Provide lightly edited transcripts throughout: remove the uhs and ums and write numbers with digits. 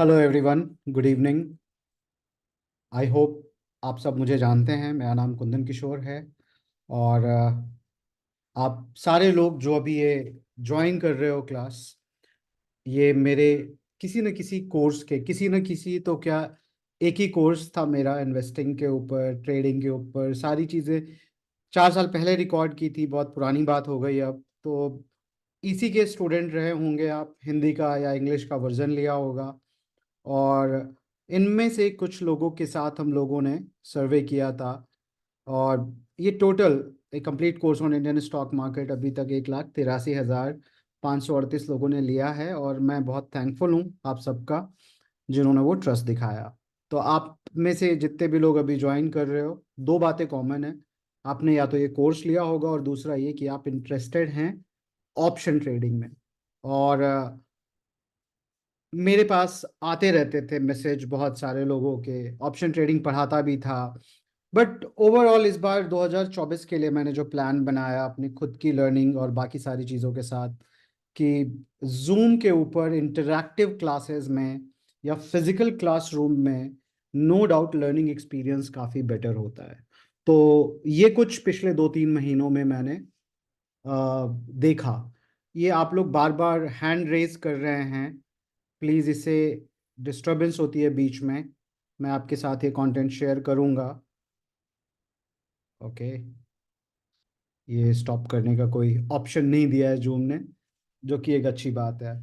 Hello everyone, good evening. I hope आप सब मुझे जानते हैं। मेरा नाम कुंदन किशोर है। और आप सारे लोग जो अभी ये ज्वाइन कर रहे हो क्लास, ये मेरे किसी न किसी कोर्स के, किसी न किसी तो क्या, एक ही कोर्स था मेरा इन्वेस्टिंग के ऊपर, ट्रेडिंग के ऊपर। सारी चीज़ें 4 साल पहले रिकॉर्ड की थी, बहुत पुरानी बात हो गई अब तो। इसी के स्टूडेंट रहे होंगे आप, हिंदी का या इंग्लिश का वर्जन लिया होगा। और इनमें से कुछ लोगों के साथ हम लोगों ने सर्वे किया था। और ये टोटल एक complete course on Indian stock market अभी तक 1,83,538 लोगों ने लिया है। और मैं बहुत थैंकफुल हूँ आप सबका, जिन्होंने वो ट्रस्ट दिखाया। तो आप में से जितने भी लोग अभी ज्वाइन कर रहे हो, दो बातें कॉमन है। आपने या तो ये कोर्स लिया होगा, और दूसरा ये कि आप इंटरेस्टेड हैं ऑप्शन ट्रेडिंग में। और मेरे पास आते रहते थे मैसेज बहुत सारे लोगों के, ऑप्शन ट्रेडिंग पढ़ाता भी था। बट ओवरऑल इस बार 2024 के लिए मैंने जो प्लान बनाया अपनी खुद की लर्निंग और बाकी सारी चीज़ों के साथ, कि जूम के ऊपर इंटरैक्टिव क्लासेस में या फिजिकल क्लासरूम में नो डाउट लर्निंग एक्सपीरियंस काफ़ी बेटर होता है। तो ये कुछ पिछले 2-3 महीनों में मैंने देखा। ये आप लोग बार बार हैंड रेज कर रहे हैं, प्लीज़, इससे डिस्टरबेंस होती है बीच में। मैं आपके साथ ये कंटेंट शेयर करूँगा। ओके, ये स्टॉप करने का कोई ऑप्शन नहीं दिया है जूम ने, जो कि एक अच्छी बात है।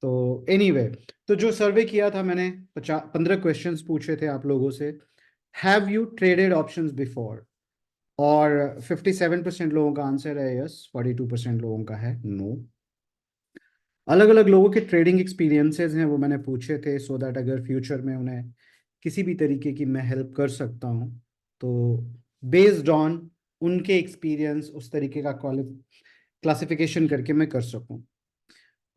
तो एनीवे, तो जो सर्वे किया था मैंने, 15 क्वेश्चंस पूछे थे आप लोगों से। Have you traded options before? और 57% लोगों का आंसर है यस, 42% लोगों का है नो। अलग अलग लोगों के ट्रेडिंग एक्सपीरियंसेस हैं, वो मैंने पूछे थे, सो दैट अगर फ्यूचर में उन्हें किसी भी तरीके की मैं हेल्प कर सकता हूँ, तो बेस्ड ऑन उनके एक्सपीरियंस उस तरीके का क्लासिफिकेशन करके मैं कर सकूँ।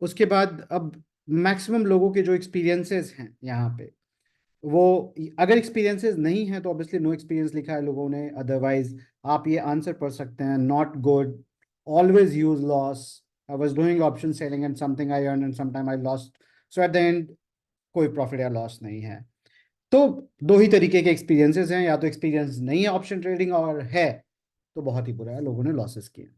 उसके बाद अब मैक्सिमम लोगों के जो एक्सपीरियंसेस हैं यहाँ पे, वो, अगर एक्सपीरियंसेस नहीं है तो ऑब्वियसली नो एक्सपीरियंस लिखा है लोगों ने। अदरवाइज आप ये आंसर पढ़ सकते हैं, not good, always use loss, I was doing option selling and something I earn and sometime I lost, so at the end कोई प्रॉफिट या लॉस नहीं है। तो दो ही तरीके के एक्सपीरियंसेस हैं, या तो एक्सपीरियंस नहीं है ऑप्शन ट्रेडिंग, और है तो बहुत ही बुरा है, लोगों ने लॉसेस किए।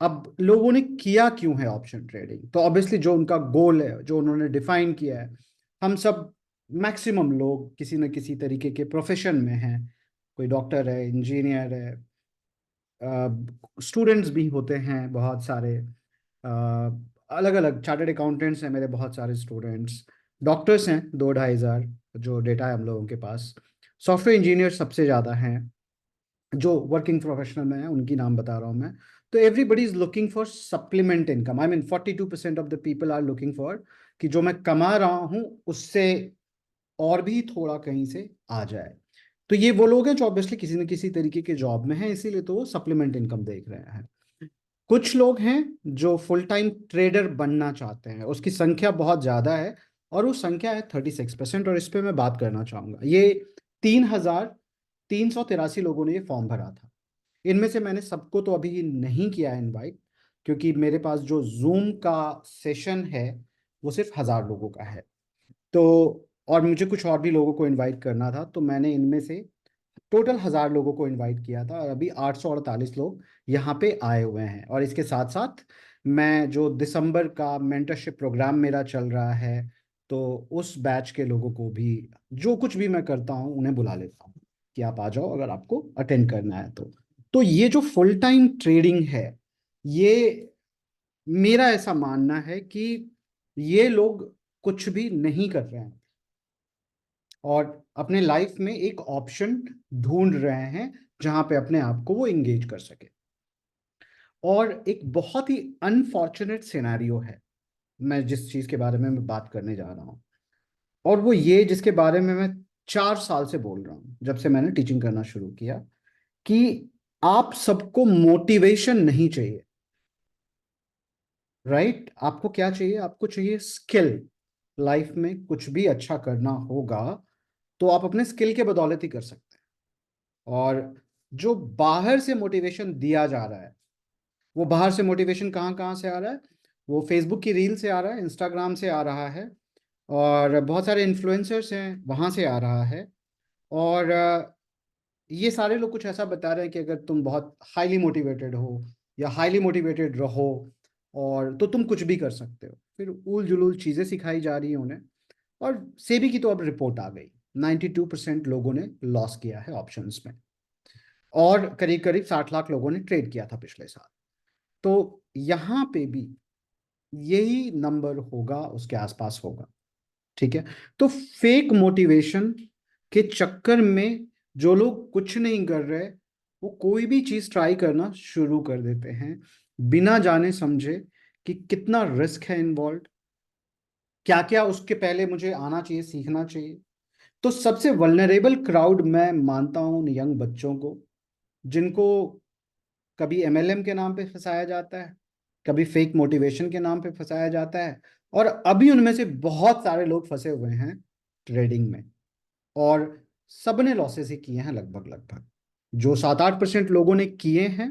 अब लोगों ने किया क्यों है ऑप्शन ट्रेडिंग? तो ऑब्वियसली जो उनका गोल है, जो उन्होंने डिफाइन किया है, हम सब, मैक्सिमम लोग किसी न किसी तरीके के प्रोफेशन में हैं। कोई डॉक्टर है, इंजीनियर है, स्टूडेंट्स भी होते हैं बहुत सारे, अलग अलग चार्टर्ड अकाउंटेंट्स हैं मेरे बहुत सारे स्टूडेंट्स, डॉक्टर्स हैं 2-2,500 जो डेटा है हम लोगों के पास, सॉफ्टवेयर इंजीनियर सबसे ज़्यादा हैं, जो वर्किंग प्रोफेशनल में है उनकी नाम बता रहा हूँ मैं। तो everybody is looking for supplement income, I mean 42% of the people are looking for कि जो मैं कमा रहा हूँ उससे और भी थोड़ा कहीं से आ जाए। तो ये वो लोग हैं जो ऑब्वियसली किसी न किसी तरीके के जॉब में हैं, इसीलिए तो वो सप्लीमेंट इनकम देख रहे हैं। कुछ लोग हैं जो फुल टाइम ट्रेडर बनना चाहते हैं, उसकी संख्या बहुत ज़्यादा है, और वो संख्या है 36%, और इस पे मैं बात करना चाहूँगा। ये 3,383 लोगों ने ये फॉर्म भरा था। इनमें से मैंने सबको तो अभी नहीं किया इनवाइट, क्योंकि मेरे पास जो जूम का सेशन है वो सिर्फ 1,000 लोगों का है। तो और मुझे कुछ और भी लोगों को इनवाइट करना था, तो मैंने इनमें से टोटल 1,000 लोगों को इनवाइट किया था, और अभी 848 लोग यहाँ पे आए हुए हैं। और इसके साथ साथ मैं जो दिसंबर का मेंटरशिप प्रोग्राम मेरा चल रहा है, तो उस बैच के लोगों को भी, जो कुछ भी मैं करता हूँ उन्हें बुला लेता हूँ कि आप आ जाओ अगर आपको अटेंड करना है तो ये जो फुल टाइम ट्रेडिंग है, ये मेरा ऐसा मानना है कि ये लोग कुछ भी नहीं कर रहे हैं, और अपने लाइफ में एक ऑप्शन ढूंढ रहे हैं जहां पे अपने आप को वो इंगेज कर सके। और एक बहुत ही अनफॉर्चुनेट सिनेरियो है, मैं जिस चीज के बारे में मैं बात करने जा रहा हूँ, और वो ये जिसके बारे में मैं 4 साल से बोल रहा हूँ, जब से मैंने टीचिंग करना शुरू किया, कि आप सबको मोटिवेशन नहीं चाहिए। राइट, आपको क्या चाहिए? आपको चाहिए स्किल। लाइफ में कुछ भी अच्छा करना होगा तो आप अपने स्किल के बदौलत ही कर सकते हैं। और जो बाहर से मोटिवेशन दिया जा रहा है, वो बाहर से मोटिवेशन कहाँ कहाँ से आ रहा है? वो फेसबुक की रील से आ रहा है, इंस्टाग्राम से आ रहा है, और बहुत सारे इन्फ्लुएंसर्स हैं, वहाँ से आ रहा है। और ये सारे लोग कुछ ऐसा बता रहे हैं कि अगर तुम बहुत हाईली मोटिवेटेड हो या हाईली मोटिवेटेड रहो और तो तुम कुछ भी कर सकते हो। फिर ऊल जुलूल चीज़ें सिखाई जा रही हैं उन्हें। और सेबी की तो अब रिपोर्ट आ गई, 92% लोगों ने लॉस किया है ऑप्शंस में, और करीब करीब 60 लाख लोगों ने ट्रेड किया था पिछले साल। तो यहाँ पे भी यही नंबर होगा, उसके आसपास होगा। ठीक है। तो फेक मोटिवेशन के चक्कर में जो लोग कुछ नहीं कर रहे, वो कोई भी चीज ट्राई करना शुरू कर देते हैं, बिना जाने समझे कि कितना रिस्क है इन्वॉल्व, क्या क्या उसके पहले मुझे आना चाहिए, सीखना चाहिए। तो सबसे वल्नरेबल क्राउड मैं मानता हूँ उन यंग बच्चों को, जिनको कभी एमएलएम के नाम पे फंसाया जाता है, कभी फेक मोटिवेशन के नाम पे फंसाया जाता है, और अभी उनमें से बहुत सारे लोग फंसे हुए हैं ट्रेडिंग में। और सबने लॉसेस ही किए हैं लगभग लगभग। जो 7-8% लोगों ने किए हैं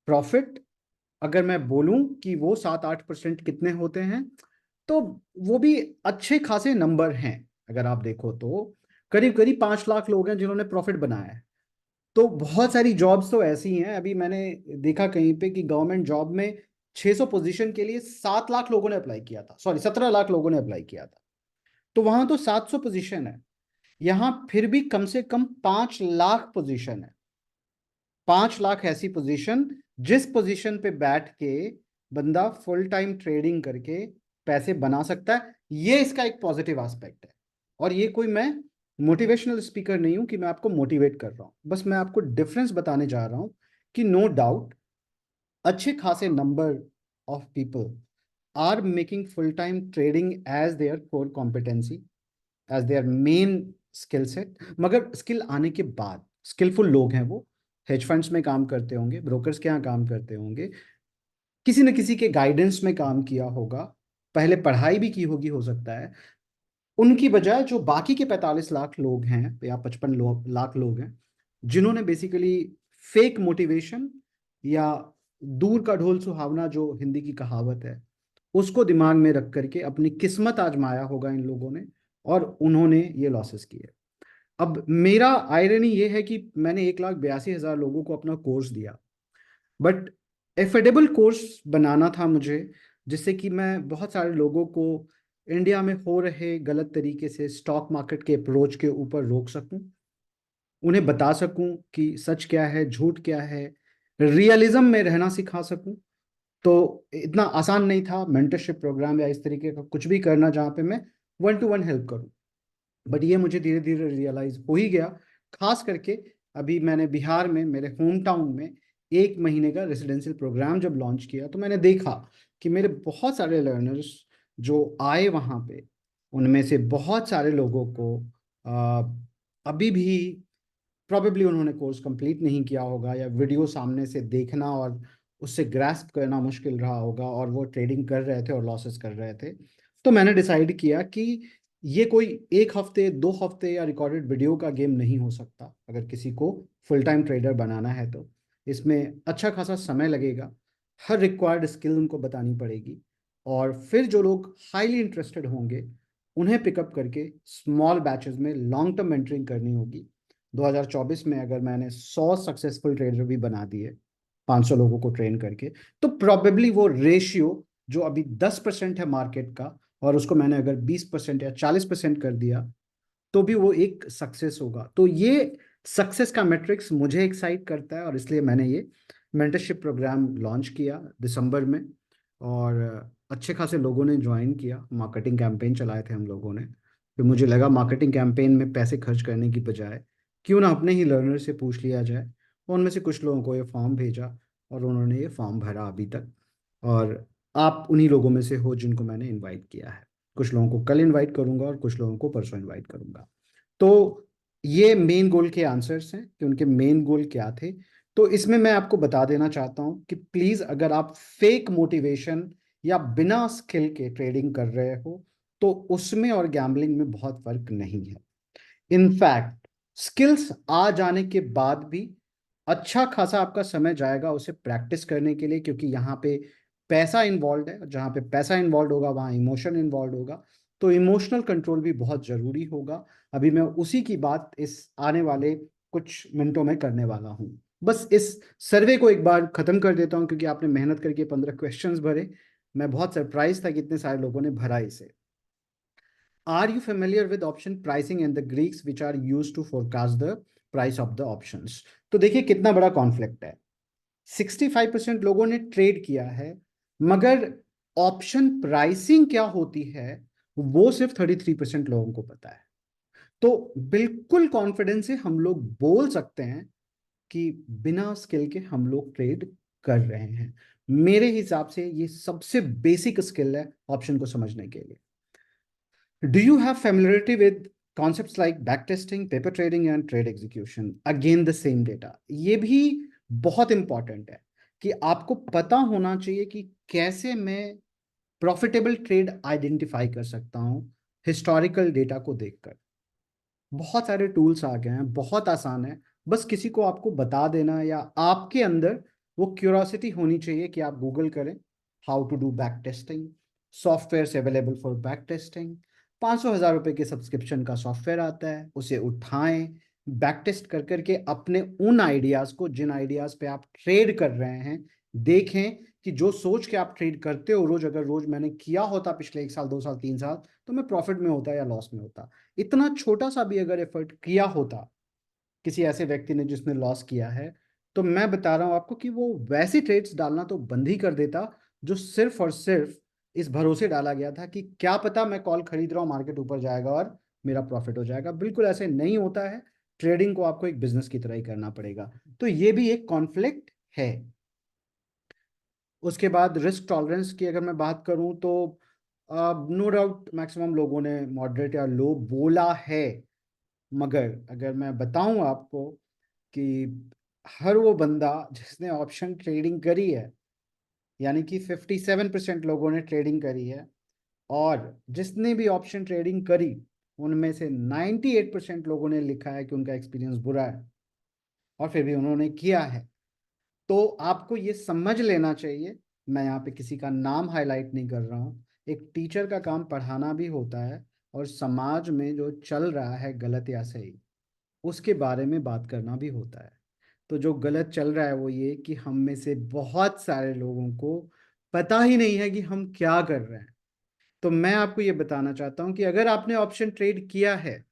प्रॉफिट, अगर मैं बोलूं कि वो 7-8% कितने होते हैं, तो वो भी अच्छे खासे नंबर हैं। अगर आप देखो तो करीब करीब 5 लाख लोग हैं जिन्होंने प्रॉफिट बनाया है। तो बहुत सारी जॉब्स तो ऐसी हैं, अभी मैंने देखा कहीं पे कि गवर्नमेंट जॉब में 600 पोजीशन के लिए 7 लाख लोगों ने अप्लाई किया था, सॉरी 17 लाख लोगों ने अप्लाई किया था। तो वहां तो 700 पोजीशन है, यहाँ फिर भी कम से कम 5 लाख पोजीशन है। 5 लाख ऐसी पोजीशन, जिस पोजीशन पे बैठ के बंदा फुल टाइम ट्रेडिंग करके पैसे बना सकता है। ये इसका एक पॉजिटिव एस्पेक्ट है। और ये कोई मैं मोटिवेशनल स्पीकर नहीं हूं कि मैं आपको मोटिवेट कर रहा हूं, बस मैं आपको डिफरेंस बताने जा रहा हूं कि नो डाउट अच्छे खासे number of people are making full time trading as their core competency, as their main skill set. मगर स्किल आने के बाद स्किलफुल लोग हैं वो, हेज फंड्स में काम करते होंगे, ब्रोकर्स के यहाँ काम करते होंगे, किसी न किसी के गाइडेंस में काम किया होगा, पहले पढ़ाई भी की होगी हो सकता है। उनकी बजाय जो बाकी के 45 लाख लोग हैं या 55 लाख लोग हैं, जिन्होंने बेसिकली फेक मोटिवेशन या दूर का ढोल सुहावना जो हिंदी की कहावत है, उसको दिमाग में रख करके अपनी किस्मत आजमाया होगा इन लोगों ने, और उन्होंने ये लॉसेस किए। अब मेरा आयरनी ये है कि मैंने 1,82,000 लोगों को अपना कोर्स दिया, बट एफोर्डेबल कोर्स बनाना था मुझे, जिससे कि मैं बहुत सारे लोगों को इंडिया में हो रहे गलत तरीके से स्टॉक मार्केट के अप्रोच के ऊपर रोक सकूं, उन्हें बता सकूं कि सच क्या है, झूठ क्या है, रियलिज्म में रहना सिखा सकूं। तो इतना आसान नहीं था मेंटरशिप प्रोग्राम या इस तरीके का कुछ भी करना जहाँ पे मैं वन टू वन हेल्प करूं। बट ये मुझे धीरे धीरे रियलाइज हो ही गया। खास करके अभी मैंने बिहार में मेरे होम टाउन में 1 महीने का रेसिडेंशियल प्रोग्राम जब लॉन्च किया, तो मैंने देखा कि मेरे बहुत सारे लर्नर्स जो आए वहाँ पे, उनमें से बहुत सारे लोगों को अभी भी प्रॉबेबली उन्होंने कोर्स कंप्लीट नहीं किया होगा, या वीडियो सामने से देखना और उससे ग्रास्प करना मुश्किल रहा होगा, और वो ट्रेडिंग कर रहे थे और लॉसेस कर रहे थे। तो मैंने डिसाइड किया कि ये कोई 1 हफ्ते 2 हफ्ते या रिकॉर्डेड वीडियो का गेम नहीं हो सकता। अगर किसी को फुल टाइम ट्रेडर बनाना है तो इसमें अच्छा खासा समय लगेगा, हर रिक्वायर्ड स्किल उनको बतानी पड़ेगी, और फिर जो लोग हाईली इंटरेस्टेड होंगे उन्हें पिकअप करके स्मॉल बैचेस में लॉन्ग टर्म मेंटरिंग करनी होगी। 2024 में अगर मैंने 100 सक्सेसफुल ट्रेडर भी बना दिए 500 लोगों को ट्रेन करके, तो प्रॉबेबली वो रेशियो जो अभी 10% है मार्केट का, और उसको मैंने अगर 20% या 40% कर दिया, तो भी वो एक सक्सेस होगा। तो ये सक्सेस का मैट्रिक्स मुझे एक्साइट करता है, और इसलिए मैंने ये मेंटरशिप प्रोग्राम लॉन्च किया दिसंबर में। और अच्छे खासे लोगों ने ज्वाइन किया, मार्केटिंग कैंपेन चलाए थे हम लोगों ने। फिर मुझे लगा मार्केटिंग कैंपेन में पैसे खर्च करने की बजाय क्यों ना अपने ही लर्नर से पूछ लिया जाए। और उनमें से कुछ लोगों को ये फॉर्म भेजा, और उन्होंने ये फॉर्म भरा अभी तक। और आप उन्हीं लोगों में से हो जिनको मैंने इनवाइट किया है। कुछ लोगों को कल इनवाइट करूंगा और कुछ लोगों को परसों इनवाइट करूंगा। तो ये मेन गोल के आंसर्स हैं कि उनके मेन गोल क्या थे। तो इसमें मैं आपको बता देना चाहता हूं कि प्लीज अगर आप फेक मोटिवेशन या बिना स्किल के ट्रेडिंग कर रहे हो, तो उसमें और गैम्बलिंग में बहुत फर्क नहीं है। इनफैक्ट स्किल्स आ जाने के बाद भी अच्छा खासा आपका समय जाएगा उसे प्रैक्टिस करने के लिए, क्योंकि यहाँ पे पैसा इन्वॉल्व है, और जहाँ पे पैसा इन्वॉल्व होगा वहाँ इमोशन इन्वॉल्व होगा। तो इमोशनल कंट्रोल भी बहुत ज़रूरी होगा। अभी मैं उसी की बात इस आने वाले कुछ मिनटों में करने वाला हूँ। बस इस सर्वे को एक बार ख़त्म कर देता हूँ, क्योंकि आपने मेहनत करके 15 क्वेश्चंस भरे। मैं बहुत सरप्राइज था कि इतने सारे लोगों ने भरा इसे। Are you familiar with option pricing and the Greeks which are used to forecast the price of the options? तो देखिए कितना बड़ा कॉन्फ्लिक्ट है। 65% लोगों ने ट्रेड किया है, मगर ऑप्शन प्राइसिंग क्या होती है वो सिर्फ 33% लोगों को पता है। तो बिल्कुल कॉन्फिडेंस से हम लोग बोल सकते हैं कि बिना स्किल के हम लोग ट्रेड कर रहे हैं। मेरे हिसाब से ये सबसे बेसिक स्किल है ऑप्शन को समझने के लिए। Do you have familiarity with concepts like backtesting, paper trading and trade execution? Again the same data. ये भी बहुत इंपॉर्टेंट है कि आपको पता होना चाहिए कि कैसे मैं प्रॉफिटेबल ट्रेड आइडेंटिफाई कर सकता हूँ हिस्टोरिकल डेटा को देखकर। बहुत सारे टूल्स आ गए हैं, बहुत आसान है। बस किसी को आपको बता देना, या आपके अंदर वो क्यूरोसिटी होनी चाहिए कि आप गूगल करें how to do back testing, software available for back testing. 500,000 रुपए के सब्सक्रिप्शन का सॉफ्टवेयर आता है, उसे उठाएं, बैक टेस्ट कर करके अपने उन आइडियाज़ को, जिन आइडियाज़ पे आप ट्रेड कर रहे हैं, देखें कि जो सोच के आप ट्रेड करते हो रोज, अगर रोज मैंने किया होता पिछले 1 साल 2 साल 3 साल, तो मैं प्रॉफिट में होता या लॉस में होता। इतना छोटा सा भी अगर एफर्ट किया होता किसी ऐसे व्यक्ति ने जिसने लॉस किया है, तो मैं बता रहा हूं आपको कि वो वैसी ट्रेड्स डालना तो बंद ही कर देता जो सिर्फ और सिर्फ इस भरोसे डाला गया था कि क्या पता मैं कॉल खरीद रहा हूं, मार्केट ऊपर जाएगा और मेरा प्रॉफिट हो जाएगा। बिल्कुल ऐसे नहीं होता है। ट्रेडिंग को आपको एक बिजनेस की तरह ही करना पड़ेगा। तो ये भी एक कॉन्फ्लिक्ट है। उसके बाद रिस्क टॉलरेंस की अगर मैं बात करूं तो नो डाउट मैक्सिमम लोगों ने मॉडरेट या लो बोला है, मगर अगर मैं बताऊं आपको कि हर वो बंदा जिसने ऑप्शन ट्रेडिंग करी है, यानी कि 57% लोगों ने ट्रेडिंग करी है, और जिसने भी ऑप्शन ट्रेडिंग करी उनमें से 98% लोगों ने लिखा है कि उनका एक्सपीरियंस बुरा है, और फिर भी उन्होंने किया है। तो आपको ये समझ लेना चाहिए, मैं यहाँ पे किसी का नाम हाईलाइट नहीं कर रहा हूँ, एक टीचर का काम पढ़ाना भी होता है, और समाज में जो चल रहा है गलत या सही उसके बारे में बात करना भी होता है। तो जो गलत चल रहा है वो ये कि हम में से बहुत सारे लोगों को पता ही नहीं है कि हम क्या कर रहे हैं। तो मैं आपको ये बताना चाहता हूँ कि अगर आपने ऑप्शन ट्रेड किया है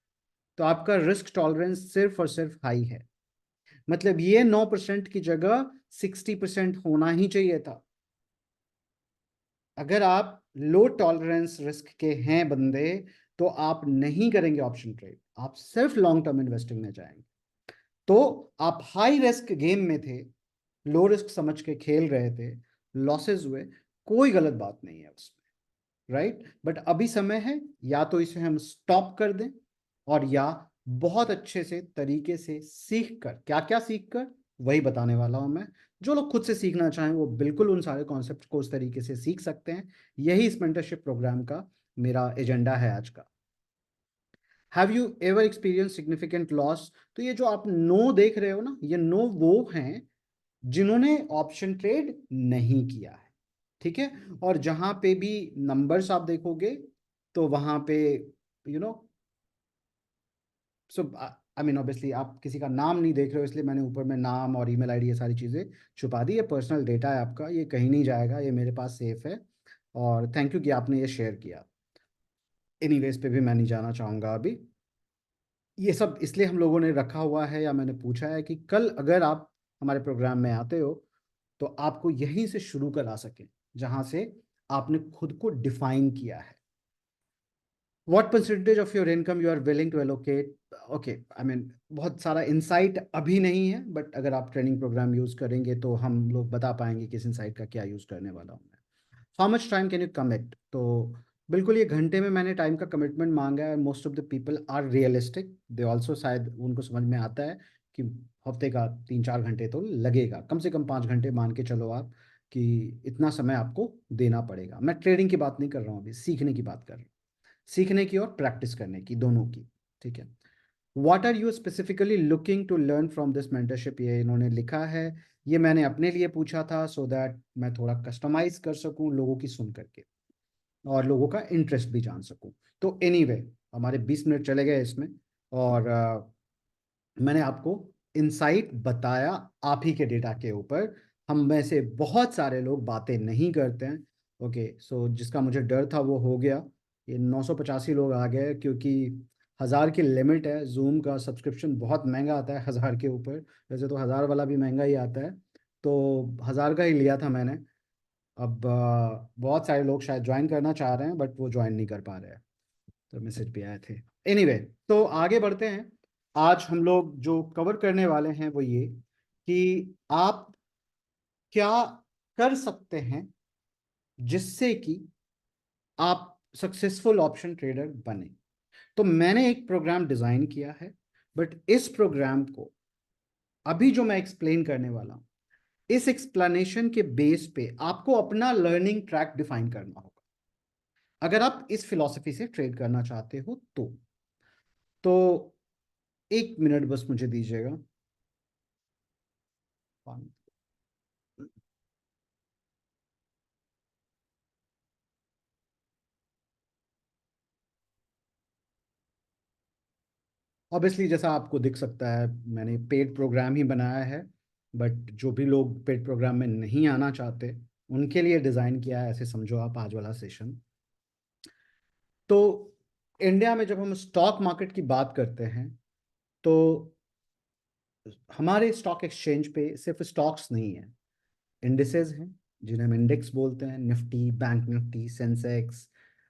तो आपका रिस्क टॉलरेंस सिर्फ और सिर्फ हाई है। मतलब ये 9% की जगह 60% होना ही चाहिए था। अगर आप लो टॉलरेंस रिस्क के हैं बंदे, तो आप नहीं करेंगे ऑप्शन ट्रेड, आप सिर्फ लॉन्ग टर्म इन्वेस्टिंग में जाएंगे। तो आप हाई रिस्क गेम में थे, लो रिस्क समझ के खेल रहे थे, लॉसेस हुए, कोई गलत बात नहीं है उसमें, राइट। बट अभी समय है, या तो इसे हम स्टॉप कर दें, और या बहुत अच्छे से तरीके से सीख कर, क्या क्या सीख कर वही बताने वाला हूं मैं। जो लोग खुद से सीखना चाहें वो बिल्कुल उन सारे कॉन्सेप्ट को उस तरीके से सीख सकते हैं। यही इस मेंटरशिप प्रोग्राम का मेरा एजेंडा है आज का। Have you ever experience significant loss? तो ये जो आप नो देख रहे हो ना, ये नो वो हैं जिन्होंने ऑप्शन ट्रेड नहीं किया है, ठीक है। और जहां पे भी नंबर्स आप देखोगे तो वहां पे you know so I mean obviously आप किसी का नाम नहीं देख रहे हो, इसलिए मैंने ऊपर में नाम और ईमेल आईडी ये सारी चीज़ें छुपा दी। ये पर्सनल डेटा है आपका, ये कहीं नहीं जाएगा, ये मेरे पास सेफ है। और थैंक यू कि आपने ये शेयर किया। एनीवेज पे भी मैं नहीं जाना चाहूँगा अभी। ये सब इसलिए हम लोगों ने रखा हुआ है, या मैंने पूछा है कि कल अगर आप हमारे प्रोग्राम में आते हो तो आपको यहीं से शुरू करा सकें जहां से आपने खुद को डिफाइन किया है। What percentage of your income you are willing to allocate? Okay, I mean बहुत सारा इंसाइट अभी नहीं है, बट अगर आप ट्रेनिंग प्रोग्राम यूज करेंगे तो हम लोग बता पाएंगे किस इंसाइट का क्या यूज करने वाला हूँ मैं। How much time can you commit? तो बिल्कुल ये घंटे में मैंने टाइम का कमिटमेंट मांगा है। Most of the people are realistic, they also शायद उनको समझ में आता है कि हफ्ते का 3-4 घंटे तो लगेगा, कम से कम 5 घंटे मान के चलो आप कि इतना समय आपको देना पड़ेगा। मैं ट्रेडिंग की बात नहीं कर रहा हूँ, अभी सीखने की बात कर रहा हूँ, सीखने की और प्रैक्टिस करने की, दोनों की, ठीक है। What are you specifically looking to learn from this mentorship? ये इन्होंने लिखा है, ये मैंने अपने लिए पूछा था सो दैट मैं थोड़ा कस्टमाइज कर सकूं लोगों की सुन करके। और लोगों का इंटरेस्ट भी जान सकूं। तो एनीवे हमारे 20 मिनट चले गए इसमें, और मैंने आपको इनसाइट बताया आप ही के डेटा के ऊपर। हम में से बहुत सारे लोग बातें नहीं करते हैं। ओके, सो जिसका मुझे डर था वो हो गया। ये 985 लोग आ गए, क्योंकि 1000 की लिमिट है। जूम का सब्सक्रिप्शन बहुत महंगा आता है 1000 के ऊपर। वैसे तो 1000 वाला भी महंगा ही आता है, तो 1000 का ही लिया था मैंने। अब बहुत सारे लोग शायद ज्वाइन करना चाह रहे हैं, बट वो ज्वाइन नहीं कर पा रहे हैं, तो मैसेज भी आए थे। एनीवे, तो आगे बढ़ते हैं। आज हम लोग जो कवर करने वाले हैं वो ये कि आप क्या कर सकते हैं जिससे कि आप सक्सेसफुल ऑप्शन ट्रेडर बने। तो मैंने एक प्रोग्राम डिजाइन किया है, बट इस प्रोग्राम को अभी जो मैं एक्सप्लेन करने वाला हूं, इस एक्सप्लेनेशन के बेस पे आपको अपना लर्निंग ट्रैक डिफाइन करना होगा, अगर आप इस फिलॉसफी से ट्रेड करना चाहते हो तो 1 मिनट बस मुझे दीजिएगा। ऑब्वियसली जैसा आपको दिख सकता है, मैंने पेड प्रोग्राम ही बनाया है, बट जो भी लोग पेड प्रोग्राम में नहीं आना चाहते उनके लिए डिज़ाइन किया है, ऐसे समझो आप आज वाला सेशन। तो इंडिया में जब हम स्टॉक मार्केट की बात करते हैं, तो हमारे स्टॉक एक्सचेंज पे सिर्फ स्टॉक्स नहीं है, इंडिसेस हैं जिन्हें हम इंडेक्स बोलते हैं, निफ्टी, बैंक निफ्टी, सेंसेक्स।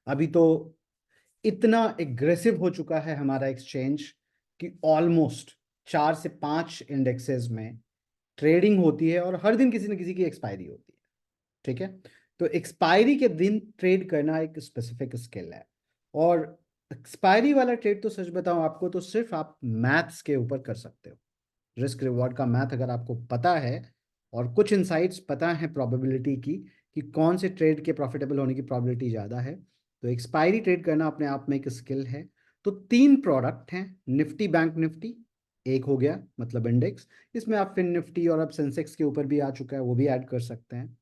अभी तो इतना एग्रेसिव हो चुका है हमारा एक्सचेंज कि ऑलमोस्ट 4 से 5 इंडेक्सेस में ट्रेडिंग होती है, और हर दिन किसी न किसी की एक्सपायरी होती है। ठीक है, तो एक्सपायरी के दिन ट्रेड करना एक स्पेसिफिक स्किल है, और एक्सपायरी वाला ट्रेड तो सच बताऊं आपको तो सिर्फ आप मैथ्स के ऊपर कर सकते हो। रिस्क रिवॉर्ड का मैथ अगर आपको पता है और कुछ इंसाइट्स पता है प्रोबेबिलिटी की कि कौन से ट्रेड के प्रॉफिटेबल होने की प्रोबेबिलिटी ज़्यादा है, तो एक्सपायरी ट्रेड करना अपने आप में एक स्किल है। तो 3 प्रोडक्ट हैं, निफ्टी, बैंक निफ्टी एक हो गया मतलब इंडेक्स, इसमें आप फिन निफ्टी और अब सेंसेक्स के ऊपर भी आ चुका है वो भी ऐड कर सकते हैं।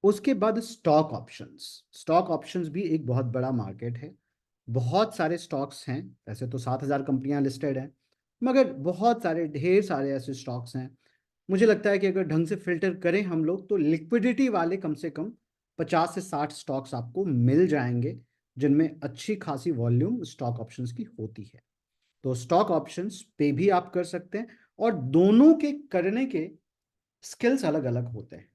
उसके बाद स्टॉक ऑप्शंस। स्टॉक ऑप्शंस भी एक बहुत बड़ा मार्केट है, बहुत सारे स्टॉक्स हैं। वैसे तो 7000 कंपनियां लिस्टेड हैं, मगर बहुत सारे ढेर सारे ऐसे स्टॉक्स हैं। मुझे लगता है कि अगर ढंग से फिल्टर करें हम लोग तो लिक्विडिटी वाले कम से कम 50 से 60 स्टॉक्स आपको मिल जाएंगे, जिनमें अच्छी खासी वॉल्यूम स्टॉक ऑप्शंस की होती है। तो स्टॉक ऑप्शंस पे भी आप कर सकते हैं, और दोनों के करने के स्किल्स अलग अलग होते हैं।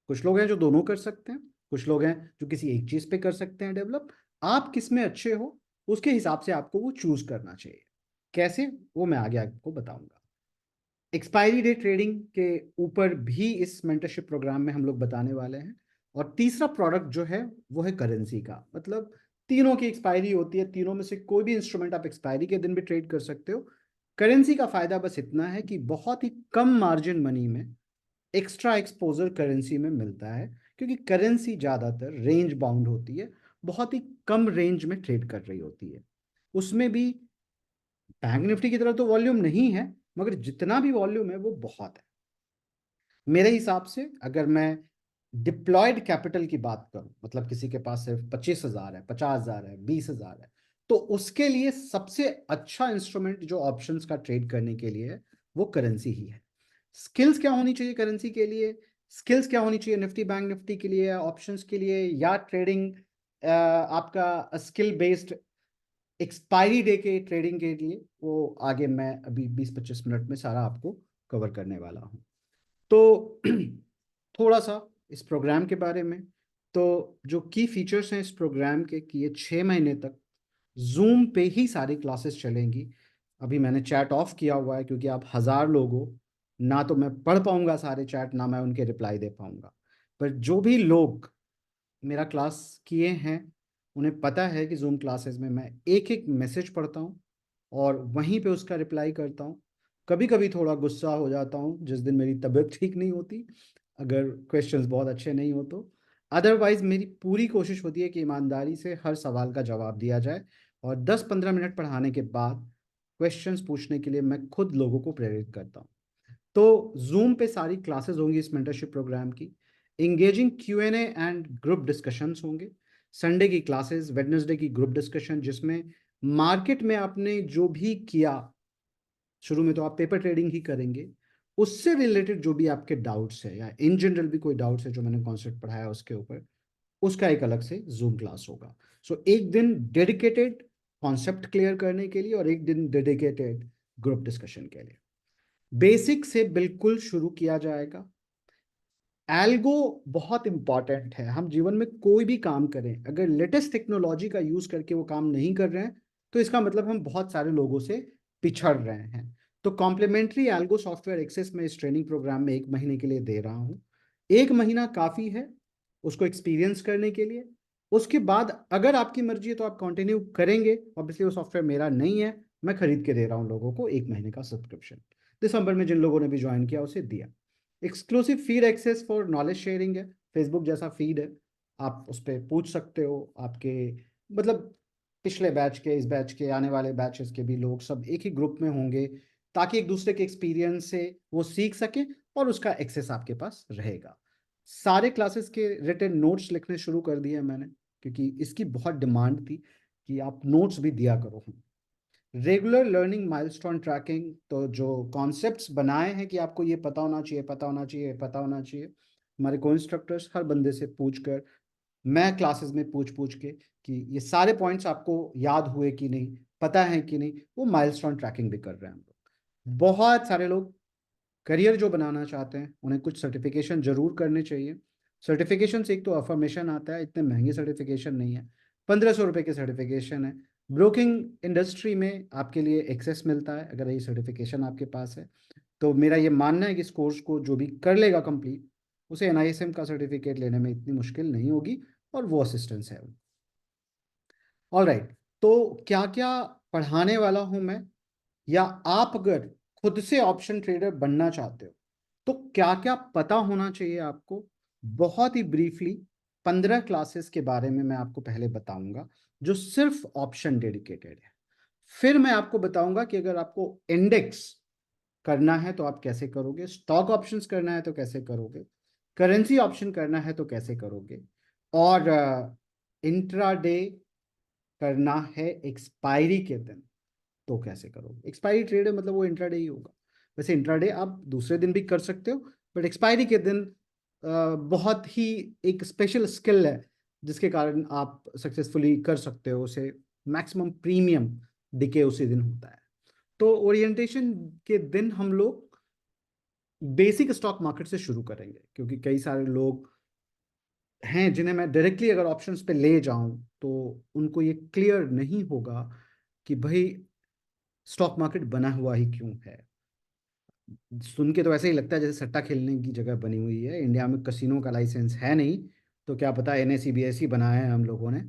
कुछ लोग हैं जो दोनों कर सकते हैं, कुछ लोग हैं जो किसी एक चीज पे कर सकते हैं डेवलप। आप किस में अच्छे हो उसके हिसाब से आपको वो चूज करना चाहिए। कैसे, वो मैं आगे आपको बताऊंगा। एक्सपायरी डे ट्रेडिंग के ऊपर भी इस मेंटरशिप प्रोग्राम में हम लोग बताने वाले हैं। और तीसरा प्रोडक्ट जो है वो है करेंसी का, मतलब तीनों की एक्सपायरी होती है, तीनों में से कोई भी इंस्ट्रूमेंट आप एक्सपायरी के दिन भी ट्रेड कर सकते हो। करेंसी का फायदा बस इतना है कि बहुत ही कम मार्जिन मनी में एक्स्ट्रा एक्सपोजर करेंसी में मिलता है, क्योंकि करेंसी ज़्यादातर रेंज बाउंड होती है, बहुत ही कम रेंज में ट्रेड कर रही होती है। उसमें भी बैंक निफ्टी की तरह तो वॉल्यूम नहीं है, मगर जितना भी वॉल्यूम है वो बहुत है। मेरे हिसाब से अगर मैं डिप्लॉयड कैपिटल की बात करूं, मतलब किसी के पास सिर्फ 25,000 है, 50,000 है, 20,000 है, तो उसके लिए सबसे अच्छा इंस्ट्रूमेंट जो ऑप्शंस का ट्रेड करने के लिए है वो करेंसी ही है। स्किल्स क्या होनी चाहिए करेंसी के लिए, स्किल्स क्या होनी चाहिए निफ्टी बैंक निफ्टी के लिए, ऑप्शंस के लिए, या ट्रेडिंग आपका स्किल बेस्ड एक्सपायरी डे के ट्रेडिंग के लिए, वो आगे मैं अभी 20-25 मिनट में सारा आपको कवर करने वाला हूँ। तो थोड़ा सा इस प्रोग्राम के बारे में। तो जो की फीचर्स हैं इस प्रोग्राम के कि ये 6 महीने तक जूम पे ही सारी क्लासेस चलेंगी। अभी मैंने चैट ऑफ किया हुआ है, क्योंकि आप 1000 लोग हो, ना तो मैं पढ़ पाऊंगा सारे चैट, ना मैं उनके रिप्लाई दे पाऊंगा। पर जो भी लोग मेरा क्लास किए हैं उन्हें पता है कि जूम क्लासेस में मैं एक एक मैसेज पढ़ता हूँ और वहीं पे उसका रिप्लाई करता हूँ। कभी कभी थोड़ा गुस्सा हो जाता हूँ जिस दिन मेरी तबीयत ठीक नहीं होती, अगर क्वेश्चंस बहुत अच्छे नहीं हो तो। अदरवाइज मेरी पूरी कोशिश होती है कि ईमानदारी से हर सवाल का जवाब दिया जाए, और 10-15 मिनट पढ़ाने के बाद क्वेश्चंस पूछने के लिए मैं खुद लोगों को प्रेरित करता हूँ। तो जूम पे सारी क्लासेस होंगी इस मेंटरशिप प्रोग्राम की। Engaging Q&A and group discussions होंगे। संडे की क्लासेस, वेडनेसडे की ग्रुप डिस्कशन, जिसमें मार्केट में आपने जो भी किया, शुरू में तो आप पेपर ट्रेडिंग ही करेंगे, उससे रिलेटेड जो भी आपके डाउट्स है या इन जनरल भी कोई डाउट्स है जो मैंने कॉन्सेप्ट पढ़ाया उसके ऊपर, उसका एक अलग से जूम क्लास होगा। सो एक दिन डेडिकेटेड कॉन्सेप्ट क्लियर करने के लिए और एक दिन डेडिकेटेड ग्रुप डिस्कशन के लिए। बेसिक से बिल्कुल शुरू किया जाएगा। एल्गो बहुत इंपॉर्टेंट है। हम जीवन में कोई भी काम करें, अगर लेटेस्ट टेक्नोलॉजी का यूज करके वो काम नहीं कर रहे हैं, तो इसका मतलब हम बहुत सारे लोगों से पिछड़ रहे हैं। तो कॉम्प्लीमेंट्री एल्गो सॉफ्टवेयर एक्सेस में इस ट्रेनिंग प्रोग्राम में 1 महीने के लिए दे रहा हूँ। 1 महीना काफी है उसको एक्सपीरियंस करने के लिए। उसके बाद अगर आपकी मर्जी है तो आप कंटिन्यू करेंगे। ऑब्वियसली वो सॉफ्टवेयर मेरा नहीं है, मैं खरीद के दे रहा हूँ लोगों को 1 महीने का सब्सक्रिप्शन। दिसंबर में जिन लोगों ने भी ज्वाइन किया उसे दिया। Exclusive feed access for knowledge sharing है, फेसबुक जैसा फीड है, आप उस पर पूछ सकते हो। आपके मतलब पिछले बैच के, इस बैच के, आने वाले बैचेस के भी लोग सब एक ही ग्रुप में होंगे, ताकि एक दूसरे के एक्सपीरियंस से वो सीख सके और उसका एक्सेस आपके पास रहेगा। सारे क्लासेस के रिटन नोट्स लिखने शुरू कर दिए मैंने, क्योंकि इसकी बहुत डिमांड थी कि आप नोट्स भी दिया करो। रेगुलर लर्निंग माइलस्टोन ट्रैकिंग, तो जो कॉन्सेप्ट्स बनाए हैं कि आपको ये पता होना चाहिए, पता होना चाहिए, पता होना चाहिए, हमारे को इंस्ट्रक्टर्स हर बंदे से पूछ कर, मैं क्लासेस में पूछ पूछ के कि ये सारे पॉइंट्स आपको याद हुए कि नहीं, पता है कि नहीं, वो माइलस्टोन ट्रैकिंग भी कर रहे हैं हम लोग। बहुत सारे लोग करियर जो बनाना चाहते हैं उन्हें कुछ सर्टिफिकेशन जरूर करने चाहिए। सर्टिफिकेशन से एक तो अफर्मेशन आता है, इतने महंगे सर्टिफिकेशन नहीं है, 1500 रुपये के सर्टिफिकेशन है। ब्रोकिंग इंडस्ट्री में आपके लिए एक्सेस मिलता है अगर ये सर्टिफिकेशन आपके पास है। तो मेरा ये मानना है कि इस कोर्स को जो भी कर लेगा कंप्लीट, उसे NISM का सर्टिफिकेट लेने में इतनी मुश्किल नहीं होगी, और वो असिस्टेंस है। ऑल राइट, तो क्या क्या पढ़ाने वाला हूं मैं, या आप अगर खुद से ऑप्शन ट्रेडर बनना चाहते हो तो क्या क्या पता होना चाहिए आपको, बहुत ही ब्रीफली 15 क्लासेस के बारे में मैं आपको पहले बताऊंगा जो सिर्फ ऑप्शन डेडिकेटेड है। फिर मैं आपको बताऊंगा कि अगर आपको इंडेक्स करना है तो आप कैसे करोगे, स्टॉक ऑप्शंस करना है तो कैसे करोगे, करेंसी ऑप्शन करना है तो कैसे करोगे, और इंट्राडे करना है एक्सपायरी के दिन तो कैसे करोगे। एक्सपायरी ट्रेड है मतलब वो इंट्राडे ही होगा। वैसे इंट्राडे आप दूसरे दिन भी कर सकते हो, बट एक्सपायरी के दिन बहुत ही एक स्पेशल स्किल है जिसके कारण आप सक्सेसफुली कर सकते हो उसे। मैक्सिमम प्रीमियम डिके उसी दिन होता है। तो ओरिएंटेशन के दिन हम लोग बेसिक स्टॉक मार्केट से शुरू करेंगे, क्योंकि कई सारे लोग हैं जिन्हें मैं डायरेक्टली अगर ऑप्शंस पे ले जाऊं तो उनको ये क्लियर नहीं होगा कि भाई स्टॉक मार्केट बना हुआ ही क्यों है। सुन के तो ऐसे ही लगता है जैसे सट्टा खेलने की जगह बनी हुई है। इंडिया में कसिनो का लाइसेंस है नहीं, तो क्या पता NSE BSE बनाया है हम लोगों ने।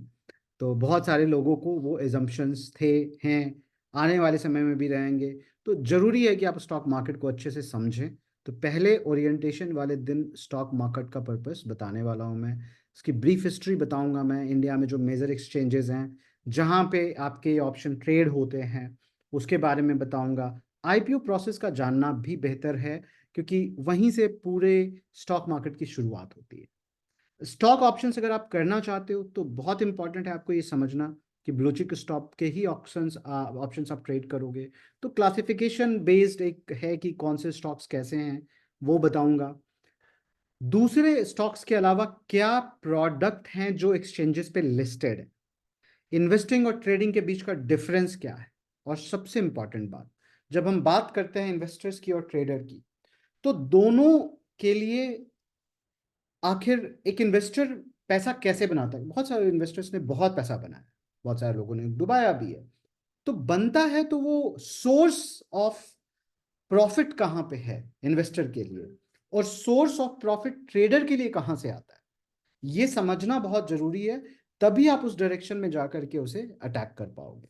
तो बहुत सारे लोगों को वो एजम्पशंस थे, हैं, आने वाले समय में भी रहेंगे। तो जरूरी है कि आप स्टॉक मार्केट को अच्छे से समझें। तो पहले ओरिएंटेशन वाले दिन स्टॉक मार्केट का पर्पस बताने वाला हूँ मैं। इसकी ब्रीफ हिस्ट्री बताऊंगा मैं, इंडिया में जो मेजर एक्सचेंजेस हैं जहाँ पे आपके ऑप्शन ट्रेड होते हैं उसके बारे में बताऊंगा। IPO प्रोसेस का जानना भी बेहतर है, क्योंकि वहीं से पूरे स्टॉक मार्केट की शुरुआत होती है। स्टॉक ऑप्शंस अगर आप करना चाहते हो तो बहुत इंपॉर्टेंट है आपको ये समझना कि ब्लू चिप स्टॉक के ही ऑप्शंस आप ट्रेड करोगे। तो क्लासिफिकेशन बेस्ड एक है कि कौन से स्टॉक्स कैसे हैं, वो बताऊंगा। दूसरे स्टॉक्स के अलावा क्या प्रोडक्ट हैं जो एक्सचेंजेस पे लिस्टेड है, इन्वेस्टिंग और ट्रेडिंग के बीच का डिफरेंस क्या है, और सबसे इंपॉर्टेंट बात, जब हम बात करते हैं इन्वेस्टर्स की और ट्रेडर की, तो दोनों के लिए आखिर एक इन्वेस्टर पैसा कैसे बनाता है। बहुत सारे इन्वेस्टर्स ने बहुत पैसा बनाया, बहुत सारे लोगों ने डुबाया भी है। तो बनता है तो वो सोर्स ऑफ प्रॉफिट कहाँ पे है इन्वेस्टर के लिए, और सोर्स ऑफ प्रॉफिट ट्रेडर के लिए कहाँ से आता है, ये समझना बहुत जरूरी है। तभी आप उस डायरेक्शन में जाकर के उसे अटैक कर पाओगे।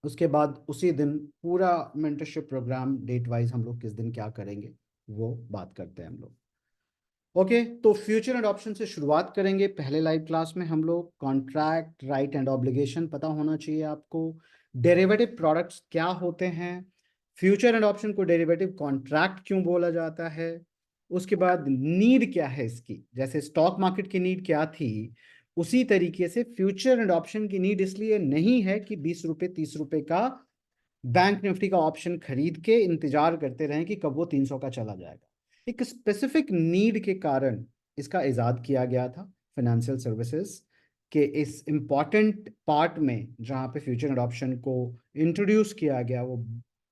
उसके बाद उसी दिन पूरा मेंटरशिप प्रोग्राम डेट वाइज हम लोग किस दिन क्या करेंगे वो बात करते हैं हम लोग। ओके, तो फ्यूचर एंड ऑप्शन से शुरुआत करेंगे। पहले लाइव क्लास में हम लोग कॉन्ट्रैक्ट, राइट एंड ऑब्लिगेशन पता होना चाहिए आपको। डेरिवेटिव प्रोडक्ट्स क्या होते हैं, फ्यूचर एंड ऑप्शन को डेरिवेटिव कॉन्ट्रैक्ट क्यों बोला जाता है, उसके बाद नीड क्या है इसकी, जैसे स्टॉक मार्केट की नीड क्या थी, उसी तरीके से फ्यूचर एंड ऑप्शन की नीड इसलिए नहीं है कि 20 रुपए 30 रुपए का बैंक निफ्टी का ऑप्शन खरीद के इंतजार करते रहें कि कब वो 300 का चला जाएगा। एक स्पेसिफिक नीड के कारण इसका इजाद किया गया था फाइनेंशियल सर्विसेज के इस इम्पॉर्टेंट पार्ट में, जहाँ पे फ्यूचर एंड ऑप्शन को इंट्रोड्यूस किया गया, वो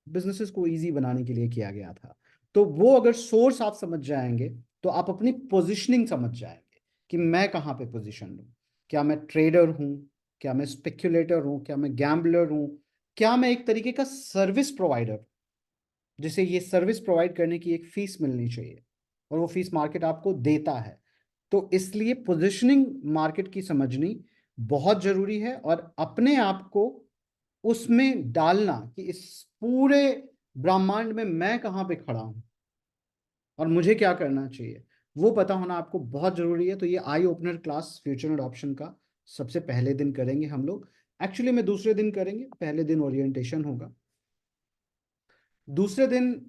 बिजनेसेस को इजी बनाने के लिए किया गया था। तो वो अगर सोर्स आप समझ जाएंगे तो आप अपनी पोजिशनिंग समझ जाएंगे कि मैं कहाँ पे पोजिशन हूँ। क्या मैं ट्रेडर हूँ, क्या मैं स्पेक्यूलेटर हूँ, क्या मैं गैम्बलर हूँ, क्या मैं एक तरीके का सर्विस प्रोवाइडर, जिसे ये सर्विस प्रोवाइड करने की एक फीस मिलनी चाहिए और वो फीस मार्केट आपको देता है। तो इसलिए पोजीशनिंग मार्केट की समझनी बहुत जरूरी है और अपने आप को उसमें डालना कि इस पूरे ब्रह्मांड में मैं कहाँ पे खड़ा हूँ और मुझे क्या करना चाहिए, वो पता होना आपको बहुत जरूरी है। तो ये eye opener class future and option का सबसे पहले दिन करेंगे हम लोग। एक्चुअली में दूसरे दिन करेंगे, पहले दिन ओरिएंटेशन होगा, दूसरे दिन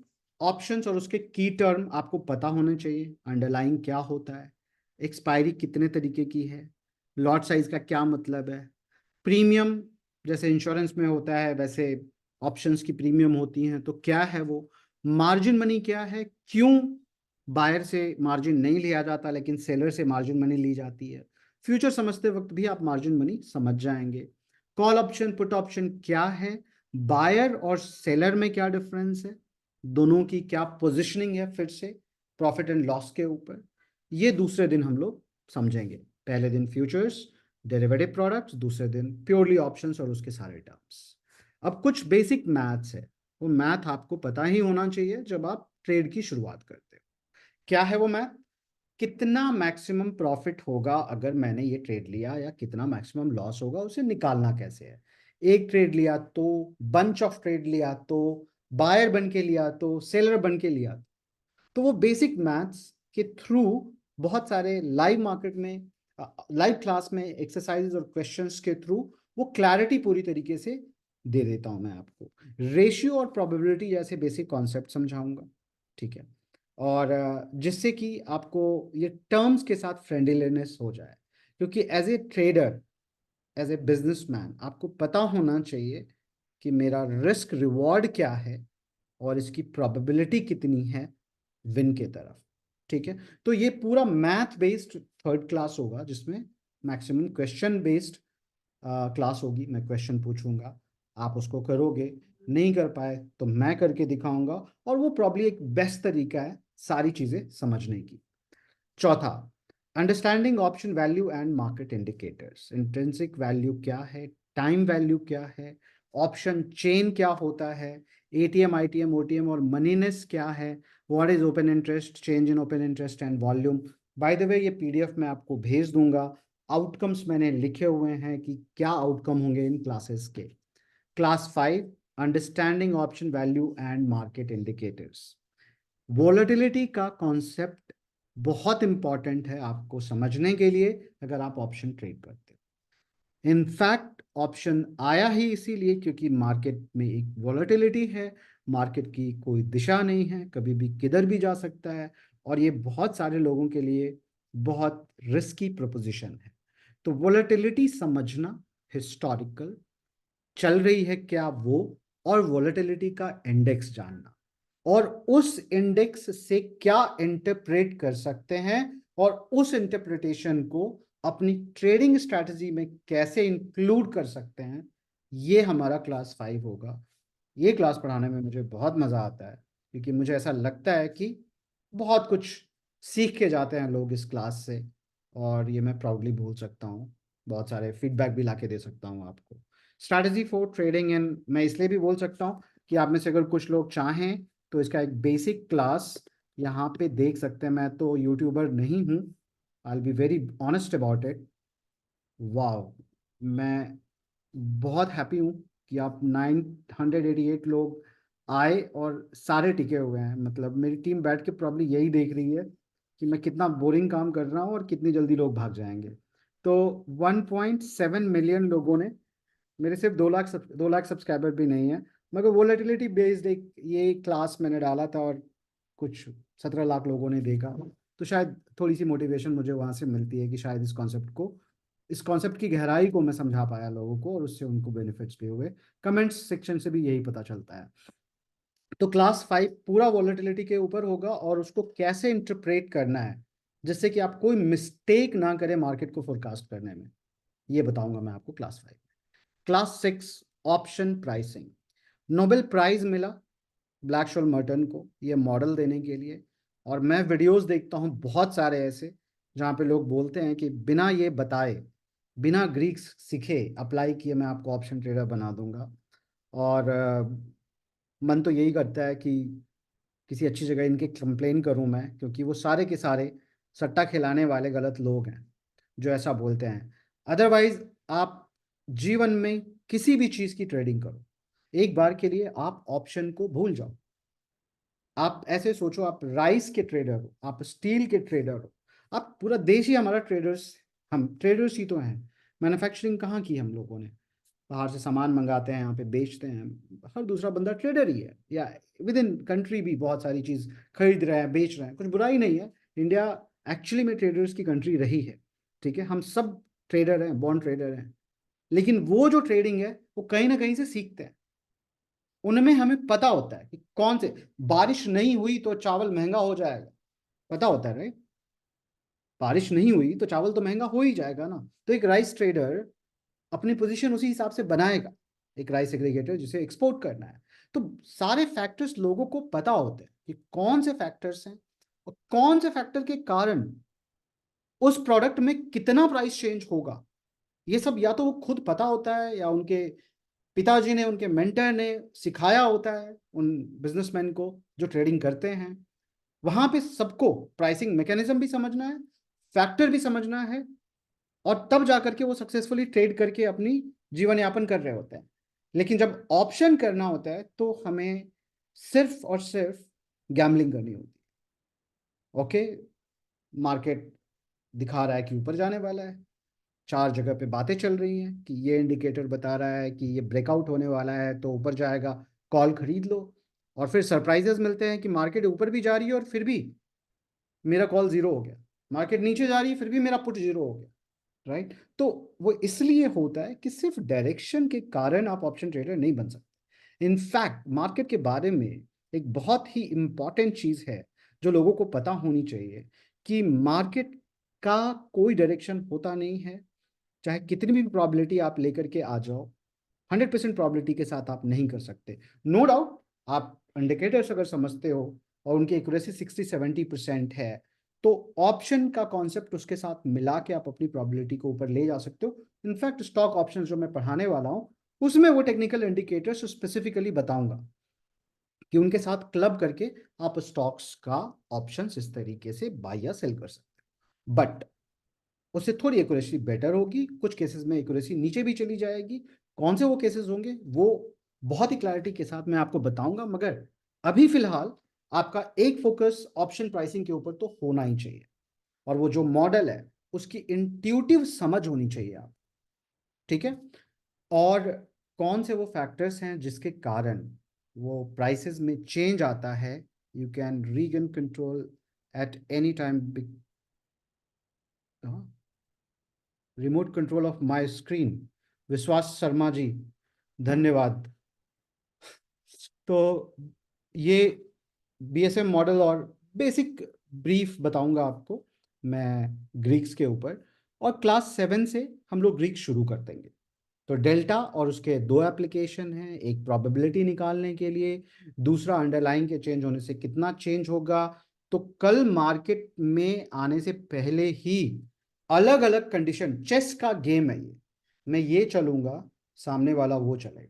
ऑप्शंस और उसके की टर्म आपको पता होने चाहिए। अंडरलाइंग क्या होता है, एक्सपायरी कितने तरीके की है, लॉट साइज का क्या मतलब है, प्रीमियम जैसे इंश्योरेंस में होता है वैसे ऑप्शंस की प्रीमियम होती हैं, तो क्या है वो, मार्जिन मनी क्या है, क्यों बायर से मार्जिन नहीं लिया जाता लेकिन सेलर से मार्जिन मनी ली जाती है। फ्यूचर समझते वक्त भी आप मार्जिन मनी समझ जाएंगे। कॉल ऑप्शन पुट ऑप्शन क्या है, बायर और सेलर में क्या डिफरेंस है, दोनों की क्या पोजिशनिंग है, फिर से प्रॉफिट एंड लॉस के ऊपर, ये दूसरे दिन हम लोग समझेंगे। पहले दिन फ्यूचर्स डेरिवेटिव प्रोडक्ट्स, दूसरे दिन प्योरली ऑप्शंस और उसके सारे टर्म्स। अब कुछ बेसिक मैथ्स है, वो मैथ आपको पता ही होना चाहिए जब आप ट्रेड की शुरुआत करते हो। क्या है वो मैथ, कितना मैक्सिमम प्रॉफिट होगा अगर मैंने ये ट्रेड लिया, या कितना मैक्सिमम लॉस होगा उसे निकालना कैसे है। एक ट्रेड लिया तो, बंच ऑफ ट्रेड लिया तो, बायर बन के लिया तो, सेलर बन के लिया तो वो बेसिक मैथ्स के थ्रू बहुत सारे लाइव मार्केट में, लाइव क्लास में एक्सरसाइजेज और क्वेश्चंस के थ्रू वो क्लैरिटी पूरी तरीके से दे देता हूं मैं आपको। रेशियो और प्रोबेबिलिटी जैसे बेसिक कॉन्सेप्ट समझाऊंगा, ठीक है, और जिससे कि आपको ये टर्म्स के साथ फ्रेंडलीनेस हो जाए, क्योंकि as a trader, as a businessman आपको पता होना चाहिए कि मेरा रिस्क रिवॉर्ड क्या है और इसकी प्रोबेबिलिटी कितनी है विन के तरफ, ठीक है। तो ये पूरा मैथ बेस्ड थर्ड क्लास होगा जिसमें मैक्सिमम क्वेश्चन बेस्ड क्लास होगी। मैं क्वेश्चन पूछूंगा, आप उसको करोगे, नहीं कर पाए तो मैं करके दिखाऊंगा, और वो प्रॉब्ली एक बेस्ट तरीका है सारी चीजें समझने की। चौथा, understanding option value and market indicators. Intrinsic value क्या है, टाइम वैल्यू क्या है, ऑप्शन चेन क्या होता है, एटीएम आईटीएम ओटीएम और मनीनेस क्या है, what is open interest, change in open interest and volume. By the way ये पीडीएफ मैं आपको भेज दूंगा, आउटकम्स मैंने लिखे हुए हैं कि क्या आउटकम होंगे इन क्लासेस के। Class 5, understanding option value and market indicators. Volatility का कॉन्सेप्ट बहुत इंपॉर्टेंट है आपको समझने के लिए अगर आप ऑप्शन ट्रेड करते हो। इनफैक्ट ऑप्शन आया ही इसीलिए क्योंकि मार्केट में एक वोलेटिलिटी है, मार्केट की कोई दिशा नहीं है, कभी भी किधर भी जा सकता है, और ये बहुत सारे लोगों के लिए बहुत रिस्की प्रोपोजिशन है। तो वोलेटिलिटी समझना, हिस्टोरिकल चल रही है क्या वो, और वोलेटिलिटी का इंडेक्स जानना, और उस इंडेक्स से क्या इंटरप्रेट कर सकते हैं और उस इंटरप्रिटेशन को अपनी ट्रेडिंग स्ट्रैटेजी में कैसे इंक्लूड कर सकते हैं, ये हमारा क्लास 5 होगा। ये क्लास पढ़ाने में मुझे बहुत मज़ा आता है क्योंकि मुझे ऐसा लगता है कि बहुत कुछ सीख के जाते हैं लोग इस क्लास से, और ये मैं प्राउडली बोल सकता हूँ, बहुत सारे फीडबैक भी ला के दे सकता हूँ आपको। स्ट्रैटेजी फॉर ट्रेडिंग इन, मैं इसलिए भी बोल सकता हूँ कि आप में से अगर कुछ लोग चाहें तो इसका एक बेसिक क्लास यहाँ पे देख सकते हैं। मैं तो यूट्यूबर नहीं हूँ, I will be very honest about it. वाह, मैं बहुत हैप्पी हूँ कि आप 988 लोग आए और सारे टिके हुए हैं। मतलब मेरी टीम बैठ के प्रॉब्लम यही देख रही है कि मैं कितना बोरिंग काम कर रहा हूँ और कितनी जल्दी लोग भाग जाएंगे। तो 1.7 मिलियन लोगों ने, मेरे सिर्फ 2 लाख सब्सक्राइबर भी नहीं है, मगर वोलेटिलिटी बेस्ड एक ये क्लास मैंने डाला था और कुछ 17 लाख लोगों ने देखा, तो शायद थोड़ी सी मोटिवेशन मुझे वहाँ से मिलती है कि शायद इस कॉन्सेप्ट को इस कॉन्सेप्ट की गहराई को मैं समझा पाया लोगों को, और उससे उनको बेनिफिट्स भी हुए। कमेंट्स सेक्शन से भी यही पता चलता है। तो क्लास 5 पूरा वॉलेटिलिटी के ऊपर होगा, और उसको कैसे इंटरप्रेट करना है जिससे कि आप कोई मिस्टेक ना करें मार्केट को फोरकास्ट करने में, ये बताऊंगा मैं आपको क्लास 5 में। Class 6 option pricing. Nobel prize मिला ब्लैक शोल मर्टन को ये मॉडल देने के लिए, और मैं वीडियोस देखता हूँ बहुत सारे ऐसे जहाँ पे लोग बोलते हैं कि बिना ये बताए, बिना ग्रीक्स सीखे अप्लाई किए मैं आपको ऑप्शन ट्रेडर बना दूंगा। और मन तो यही करता है कि किसी अच्छी जगह इनके कंप्लेन करूं मैं, क्योंकि वो सारे के सारे सट्टा खिलाने वाले गलत लोग हैं जो ऐसा बोलते हैं। अदरवाइज आप जीवन में किसी भी चीज़ की ट्रेडिंग करो, एक बार के लिए आप ऑप्शन को भूल जाओ। आप ऐसे सोचो, आप राइस के ट्रेडर हो, आप स्टील के ट्रेडर हो, आप पूरा देश ही हमारा ट्रेडर्स, हम ट्रेडर्स ही तो हैं। मैन्युफैक्चरिंग कहाँ की हम लोगों ने, बाहर से सामान मंगाते हैं, यहाँ पे बेचते हैं। हर दूसरा बंदा ट्रेडर ही है, या विद इन कंट्री भी बहुत सारी चीज़ खरीद रहे हैं, बेच रहे हैं, कुछ बुराई नहीं है। इंडिया एक्चुअली में ट्रेडर्स की कंट्री रही है, ठीक है, हम सब ट्रेडर हैं, बॉन्ड ट्रेडर हैं। लेकिन वो जो ट्रेडिंग है वो कहीं ना कहीं से सीखते हैं, उनमें हमें पता होता है कि कौन से, बारिश नहीं हुई तो चावल महंगा हो जाएगा, पता होता है राइट। बारिश नहीं हुई तो चावल तो महंगा हो ही जाएगा ना। तो एक राइस ट्रेडर अपनी पोजीशन उसी हिसाब से बनाएगा, एक राइस एग्रीगेटर जिसे एक्सपोर्ट करना है। तो सारे फैक्टर्स लोगों को पता होते हैं कि कौन से फैक्टर्स हैं, और कौन से फैक्टर के कारण उस प्रोडक्ट में कितना प्राइस चेंज होगा। ये सब या तो वो खुद पता होता है, या उनके पिताजी ने, उनके मेंटर ने सिखाया होता है उन बिजनेसमैन को जो ट्रेडिंग करते हैं। वहां पे सबको प्राइसिंग मैकेनिज्म भी समझना है, फैक्टर भी समझना है, और तब जाकर के वो सक्सेसफुली ट्रेड करके अपनी जीवन यापन कर रहे होते हैं। लेकिन जब ऑप्शन करना होता है तो हमें सिर्फ और सिर्फ गैम्बलिंग करनी होती है। ओके, मार्केट दिखा रहा है कि ऊपर जाने वाला है, 4 जगह पे बातें चल रही हैं कि ये इंडिकेटर बता रहा है कि ये ब्रेकआउट होने वाला है तो ऊपर जाएगा, कॉल खरीद लो। और फिर सरप्राइजेस मिलते हैं कि मार्केट ऊपर भी जा रही है और फिर भी मेरा कॉल जीरो हो गया, मार्केट नीचे जा रही है फिर भी मेरा पुट जीरो हो गया, राइट। तो वो इसलिए होता है कि सिर्फ डायरेक्शन के कारण आप ऑप्शन ट्रेडर नहीं बन सकते। इनफैक्ट मार्केट के बारे में एक बहुत ही इंपॉर्टेंट चीज है जो लोगों को पता होनी चाहिए, कि मार्केट का कोई डायरेक्शन होता नहीं है। चाहे कितनी भी प्रॉबिलिटी आप लेकर के आ जाओ, 100% प्रॉबिलिटी के साथ आप नहीं कर सकते। नो डाउट आप इंडिकेटर्स अगर समझते हो और उनकी एक्यूरेसी 60-70% है, तो ऑप्शन का कॉन्सेप्ट उसके साथ मिला के आप अपनी प्रॉबिलिटी को ऊपर ले जा सकते हो। इनफैक्ट स्टॉक ऑप्शन जो मैं पढ़ाने वाला हूँ उसमें वो टेक्निकल इंडिकेटर्स स्पेसिफिकली बताऊंगा कि उनके साथ क्लब करके आप स्टॉक्स का ऑप्शन इस तरीके से बाय या सेल कर सकते हो। बट उससे थोड़ी एक्यूरेसी बेटर होगी, कुछ केसेस में एक्यूरेसी नीचे भी चली जाएगी। कौन से वो केसेस होंगे वो बहुत ही क्लैरिटी के साथ मैं आपको बताऊंगा, मगर अभी फिलहाल आपका एक फोकस ऑप्शन प्राइसिंग के ऊपर तो होना ही चाहिए, और वो जो मॉडल है उसकी इंट्यूटिव समझ होनी चाहिए आप, ठीक है। और कौन से वो फैक्टर्स हैं जिसके कारण वो प्राइसेस में चेंज आता है, you can regain control at any time. Remote control of my screen, विश्वास शर्मा जी, धन्यवाद। तो ये बीएसएम मॉडल और बेसिक ब्रीफ बताऊंगा आपको मैं ग्रीक्स के ऊपर, और क्लास 7 से हम लोग ग्रीक शुरू कर देंगे। तो डेल्टा और उसके दो एप्लीकेशन हैं, एक प्रोबेबिलिटी निकालने के लिए, दूसरा अंडरलाइन के चेंज होने से कितना चेंज होगा। तो कल मार्केट में आने से पहले ही अलग अलग कंडीशन, चेस का गेम है ये, मैं ये चलूंगा, सामने वाला वो चलेगा,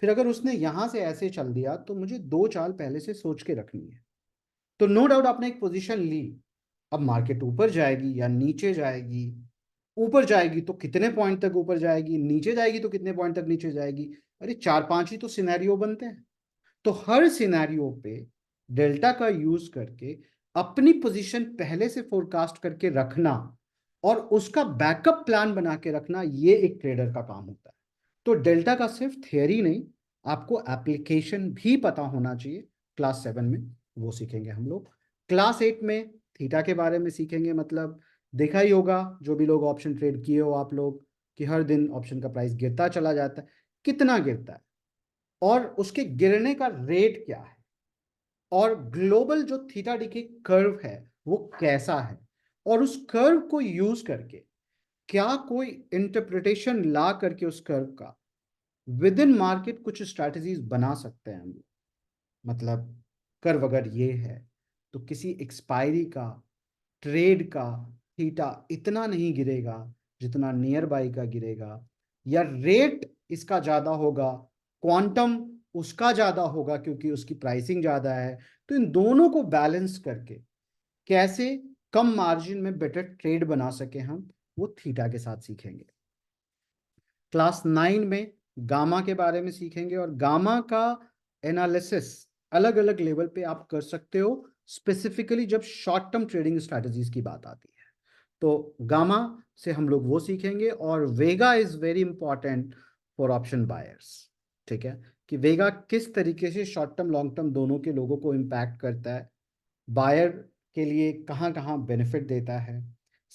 फिर अगर उसने यहां से ऐसे चल दिया तो मुझे 2 चाल पहले से सोच के रखनी है। तो नो डाउट आपने एक पोजीशन ली, अब मार्केट ऊपर जाएगी या नीचे जाएगी, ऊपर जाएगी तो कितने पॉइंट तक ऊपर जाएगी, नीचे जाएगी तो कितने पॉइंट तक नीचे जाएगी, अरे 4-5 ही तो सिनेरियो बनते हैं। तो हर सिनेरियो पे डेल्टा का यूज करके अपनी पोजीशन पहले से फोरकास्ट करके रखना और उसका बैकअप प्लान बना के रखना, ये एक ट्रेडर का काम होता है। तो डेल्टा का सिर्फ थियरी नहीं, आपको एप्लीकेशन भी पता होना चाहिए। क्लास 7 में वो सीखेंगे हम लोग। क्लास 8 में थीटा के बारे में सीखेंगे, मतलब देखा ही होगा जो भी लोग ऑप्शन ट्रेड किए हो आप लोग, कि हर दिन ऑप्शन का प्राइस गिरता चला जाता है, कितना गिरता है और उसके गिरने का रेट क्या है, और ग्लोबल जो थीटा डिके कर्व है वो कैसा है, और उस कर्व को यूज करके क्या कोई इंटरप्रिटेशन ला करके उस कर्व का विद इन मार्केट कुछ स्ट्रैटेजीज बना सकते हैं हम लोग। मतलब कर्व अगर ये है तो किसी एक्सपायरी का ट्रेड का थीटा इतना नहीं गिरेगा जितना नियर बाई का गिरेगा, या रेट इसका ज्यादा होगा, क्वांटम उसका ज्यादा होगा क्योंकि उसकी प्राइसिंग ज्यादा है। तो इन दोनों को बैलेंस करके कैसे कम मार्जिन में बेटर ट्रेड बना सके हम, वो थीटा के साथ सीखेंगे। क्लास 9 में गामा के बारे में सीखेंगे, और गामा का एनालिसिस अलग अलग लेवल पे आप कर सकते हो, स्पेसिफिकली जब शॉर्ट टर्म ट्रेडिंग स्ट्रैटेजीज की बात आती है। तो गामा से हम लोग वो सीखेंगे, और vega is very important for option buyers. ठीक है, कि वेगा किस तरीके से शॉर्ट टर्म लॉन्ग टर्म दोनों के लोगों को इम्पैक्ट करता है, बायर के लिए कहाँ कहाँ बेनिफिट देता है,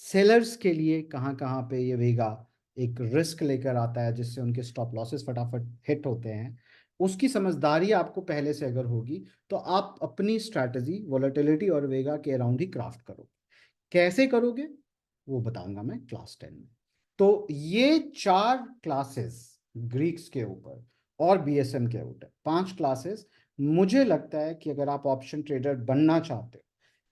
सेलर्स के लिए कहाँ कहाँ पे ये वेगा एक रिस्क लेकर आता है जिससे उनके स्टॉप लॉसेस फटाफट हिट होते हैं। उसकी समझदारी आपको पहले से अगर होगी तो आप अपनी स्ट्रैटेजी वोलेटिलिटी और वेगा के अराउंड ही क्राफ्ट करोगे। कैसे करोगे वो बताऊंगा मैं क्लास 10 में। तो ये 4 क्लासेस ग्रीक्स के ऊपर और बीएसएम के ऊपर 5 क्लासेस, मुझे लगता है कि अगर आप ऑप्शन ट्रेडर बनना चाहते हो,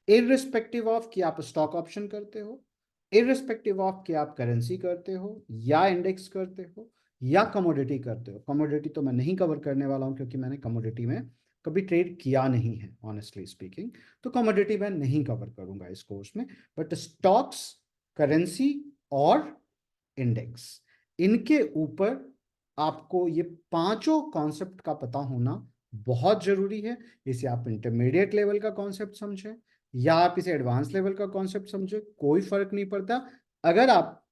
इररिस्पेक्टिव ऑफ कि आप स्टॉक ऑप्शन करते हो, इररिस्पेक्टिव ऑफ कि आप करेंसी करते हो या इंडेक्स करते हो या कमोडिटी करते हो। कमोडिटी तो मैं नहीं कवर करने वाला हूं क्योंकि मैंने कमोडिटी में कभी ट्रेड किया नहीं है ऑनेस्टली स्पीकिंग, तो कमोडिटी मैं नहीं कवर करूंगा इस कोर्स में। बट स्टॉक्स, करेंसी और इंडेक्स, इनके ऊपर आपको ये पांचों कॉन्सेप्ट का पता होना बहुत जरूरी है। इसे आप इंटरमीडिएट लेवल का कॉन्सेप्ट समझें या आप इसे एडवांस लेवल का कॉन्सेप्ट समझें, कोई फर्क नहीं पड़ता। अगर आप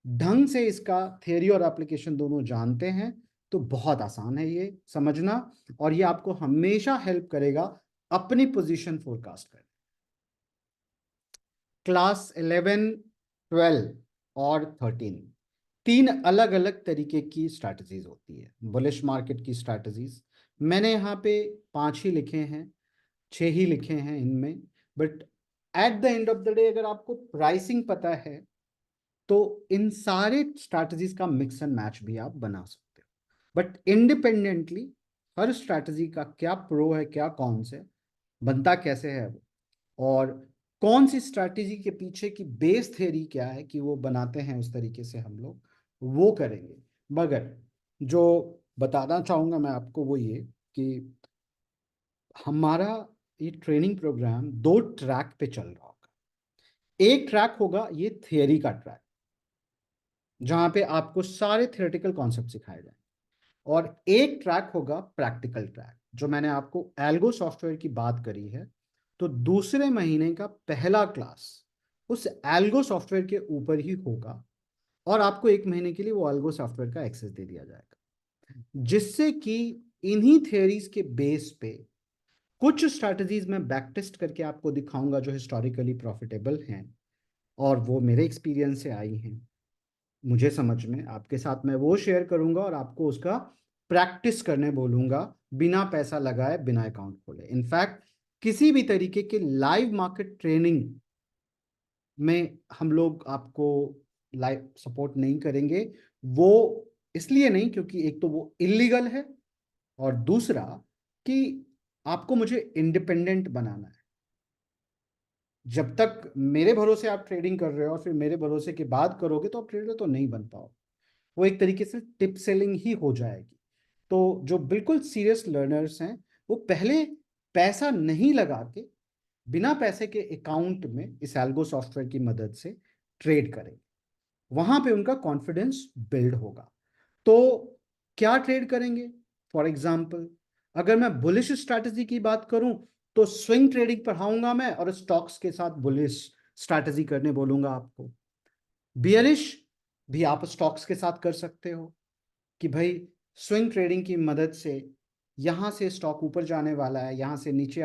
ढंग से इसका थ्योरी और एप्लीकेशन दोनों जानते हैं तो बहुत आसान है ये समझना, और ये आपको हमेशा हेल्प करेगा अपनी पोजीशन फोरकास्ट करने। क्लास 11, 12 और 13 तीन अलग अलग तरीके की स्ट्रैटेजीज होती है, बुलिश मार्केट की स्ट्रैटेजीज। मैंने यहाँ पे 5 ही लिखे हैं, 6 ही लिखे हैं इनमें। But at the end of the day अगर आपको प्राइसिंग पता है तो इन सारे स्ट्रैटेजीज का मिक्स एंड मैच भी आप बना सकते हो। बट इंडिपेंडेंटली हर स्ट्रैटेजी का क्या प्रो है क्या कॉन्स है, बनता कैसे है वो, और कौन सी स्ट्रैटेजी के पीछे की बेस थ्योरी क्या है कि वो बनाते हैं उस तरीके से हम लोग वो करेंगे। मगर जो बताना चाहूंगा मैं आपको वो ये कि हमारा ये ट्रेनिंग प्रोग्राम 2 ट्रैक पे चल रहा होगा। एक ट्रैक होगा ये थियरी का ट्रैक जहां पे आपको सारे थियोरेटिकल कॉन्सेप्ट सिखाए जाएंगे, और एक ट्रैक होगा प्रैक्टिकल ट्रैक जो मैंने आपको एल्गो सॉफ्टवेयर की बात करी है। तो दूसरे महीने का पहला क्लास उस एल्गो सॉफ्टवेयर के ऊपर ही होगा, और आपको 1 महीने के लिए वो एल्गो सॉफ्टवेयर का एक्सेस दे दिया जाएगा, जिससे कि इन्हीं थियरीज के बेस पे कुछ स्ट्रैटेजीज में बैक टेस्ट करके आपको दिखाऊंगा जो हिस्टोरिकली प्रॉफिटेबल हैं और वो मेरे एक्सपीरियंस से आई हैं मुझे समझ में, आपके साथ मैं वो शेयर करूंगा और आपको उसका प्रैक्टिस करने बोलूंगा, बिना पैसा लगाए बिना अकाउंट खोले। इनफैक्ट किसी भी तरीके के लाइव मार्केट ट्रेनिंग में हम लोग आपको लाइव सपोर्ट नहीं करेंगे। वो इसलिए नहीं क्योंकि एक तो वो इलीगल है, और दूसरा कि आपको मुझे इंडिपेंडेंट बनाना है। जब तक मेरे भरोसे आप ट्रेडिंग कर रहे हो और फिर मेरे भरोसे के बाद करोगे तो आप ट्रेडर तो नहीं बन पाओ, वो एक तरीके से टिप सेलिंग ही हो जाएगी। तो जो बिल्कुल सीरियस लर्नर्स हैं वो पहले पैसा नहीं लगा के बिना पैसे के अकाउंट में इस एल्गो सॉफ्टवेयर की मदद से ट्रेड करें, वहां पे उनका कॉन्फिडेंस बिल्ड होगा। तो क्या ट्रेड करेंगे? फॉर एग्जाम्पल अगर मैं बुलिश स्ट्रैटेजी की बात करूं तो स्विंग ट्रेडिंग पढ़ाऊंगा मैं और स्टॉक्स के साथ बुलिश स्ट्रैटेजी करने बोलूंगा आपको। बियरिश भी आप स्टॉक्स के साथ कर सकते हो कि भाई स्विंग ट्रेडिंग की मदद से यहां से स्टॉक ऊपर जाने वाला है, यहां से नीचे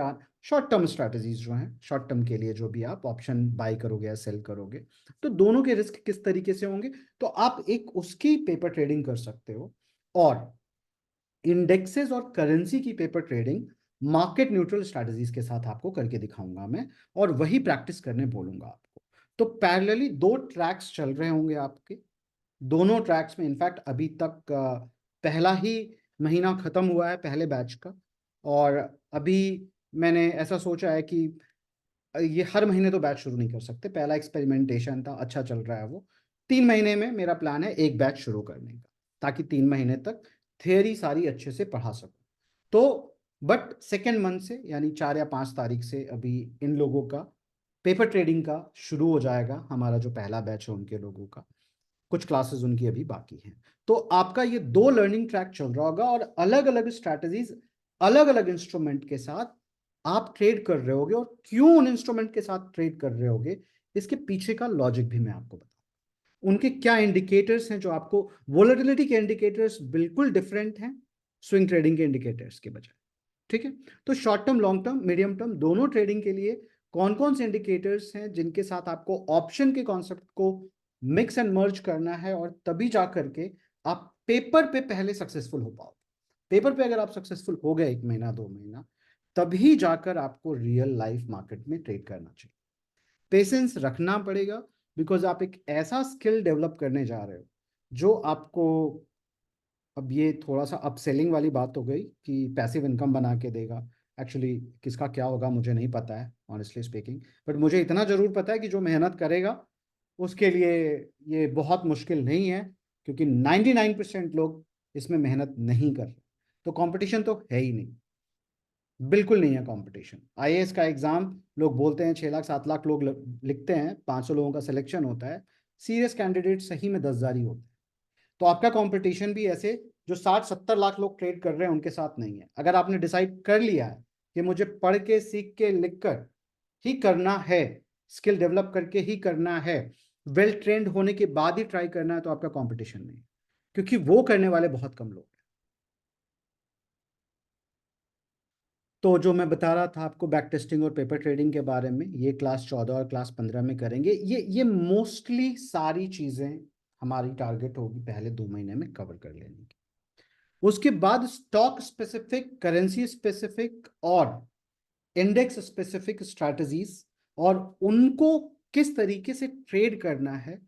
शॉर्ट टर्म स्ट्रैटेजीज जो हैं, शॉर्ट टर्म के लिए जो भी आप ऑप्शन बाय करोगे या सेल करोगे, तो दोनों के रिस्क किस तरीके से होंगे, तो आप एक उसकी पेपर ट्रेडिंग कर सकते हो, और इंडेक्सेस और करेंसी की paper trading market neutral strategies के साथ आपको करके दिखाऊंगा मैं, और वही प्रैक्टिस करने बोलूंगा आपको। तो पैरेलली दो ट्रैक्स चल रहे होंगे आपके, दोनों ट्रैक्स में इनफैक्ट अभी तक पहला ही महीना खत्म हुआ है पहले बैच का, और अभी मैंने ऐसा सोचा है कि ये हर महीने तो बैच शुरू नहीं कर सकते, पहला एक्सपेरिमेंटेशन था, अच्छा चल रहा है वो। 3 महीने में मेरा प्लान है एक बैच शुरू करने का, ताकि 3 महीने तक थियरी सारी अच्छे से पढ़ा सकूं। तो बट सेकेंड मंथ से, यानी 4 या 5 तारीख से अभी इन लोगों का पेपर ट्रेडिंग का शुरू हो जाएगा, हमारा जो पहला बैच है उनके लोगों का, कुछ क्लासेस उनकी अभी बाकी हैं। तो आपका ये दो लर्निंग ट्रैक चल रहा होगा, और अलग अलग स्ट्रैटेजीज अलग अलग इंस्ट्रूमेंट के साथ आप ट्रेड कर रहे होगे, और क्यों उन इंस्ट्रूमेंट के साथ ट्रेड कर रहे होगे इसके पीछे का लॉजिक भी मैं आपको बताऊं, उनके क्या इंडिकेटर्स हैं जो आपको, वोलेटिलिटी के इंडिकेटर्स बिल्कुल डिफरेंट हैं स्विंग ट्रेडिंग के इंडिकेटर्स के बजाय, ठीक है। तो short term, long term, medium term दोनों ट्रेडिंग के लिए कौन कौन से इंडिकेटर्स हैं जिनके साथ आपको ऑप्शन के कॉन्सेप्ट को मिक्स एंड मर्ज करना है, और तभी जा करके आप पेपर पे पहले सक्सेसफुल हो पाओ। पेपर पे अगर आप सक्सेसफुल हो गए 1 महीना 2 महीना, तभी जाकर आपको रियल लाइफ मार्केट में ट्रेड करना चाहिए। पेशेंस रखना पड़ेगा, बिकॉज आप एक ऐसा स्किल डेवलप करने जा रहे हो जो आपको, अब ये थोड़ा सा अपसेलिंग वाली बात हो गई कि पैसिव इनकम बना के देगा। एक्चुअली किसका क्या होगा मुझे नहीं पता है ऑनेस्टली स्पीकिंग, बट मुझे इतना ज़रूर पता है कि जो मेहनत करेगा उसके लिए ये बहुत मुश्किल नहीं है, क्योंकि 99% लोग इसमें मेहनत नहीं कर रहे। तो कंपटीशन तो है ही नहीं, बिल्कुल नहीं है कंपटीशन। आईएएस का एग्ज़ाम लोग बोलते हैं 6 लाख 7 लाख लोग लिखते हैं, 500 लोगों का सिलेक्शन होता है, सीरियस कैंडिडेट सही में 10,000 ही होते हैं। तो आपका कंपटीशन भी ऐसे जो 60-70 लाख लोग ट्रेड कर रहे हैं उनके साथ नहीं है। अगर आपने डिसाइड कर लिया है कि मुझे पढ़ के, सीख के, लिख कर ही करना है, स्किल डेवलप करके ही करना है, वेल ट्रेंड होने के बाद ही ट्राई करना है, तो आपका कंपटीशन नहीं है, क्योंकि वो करने वाले बहुत कम लोग हैं। तो जो मैं बता रहा था आपको बैक टेस्टिंग और पेपर ट्रेडिंग के बारे में, ये क्लास 14 और क्लास 15 में करेंगे। ये मोस्टली सारी चीज़ें हमारी टारगेट होगी पहले 2 महीने में कवर कर लेने की। उसके बाद स्टॉक स्पेसिफिक, करेंसी स्पेसिफिक और इंडेक्स स्पेसिफिक स्ट्रैटेजीज, और उनको किस तरीके से ट्रेड करना है,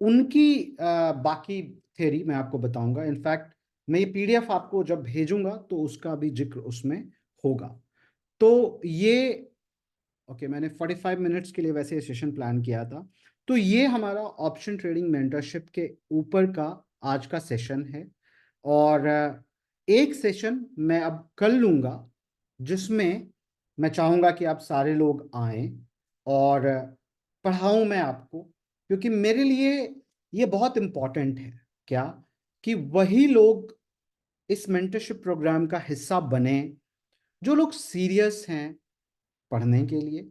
उनकी बाकी थ्योरी मैं आपको बताऊंगा। इनफैक्ट मैं ये पीडीएफ आपको जब भेजूंगा तो उसका भी जिक्र उसमें होगा। तो ये ओके, मैंने 45 मिनट्स के लिए वैसे ये सेशन प्लान किया था। तो ये हमारा ऑप्शन ट्रेडिंग मेंटरशिप के ऊपर का आज का सेशन है, और एक सेशन मैं अब कर लूँगा जिसमें मैं चाहूँगा कि आप सारे लोग आएं और पढ़ाऊँ मैं आपको, क्योंकि मेरे लिए ये बहुत इम्पॉर्टेंट है क्या, कि वही लोग इस मेंटरशिप प्रोग्राम का हिस्सा बने जो लोग सीरियस हैं पढ़ने के लिए,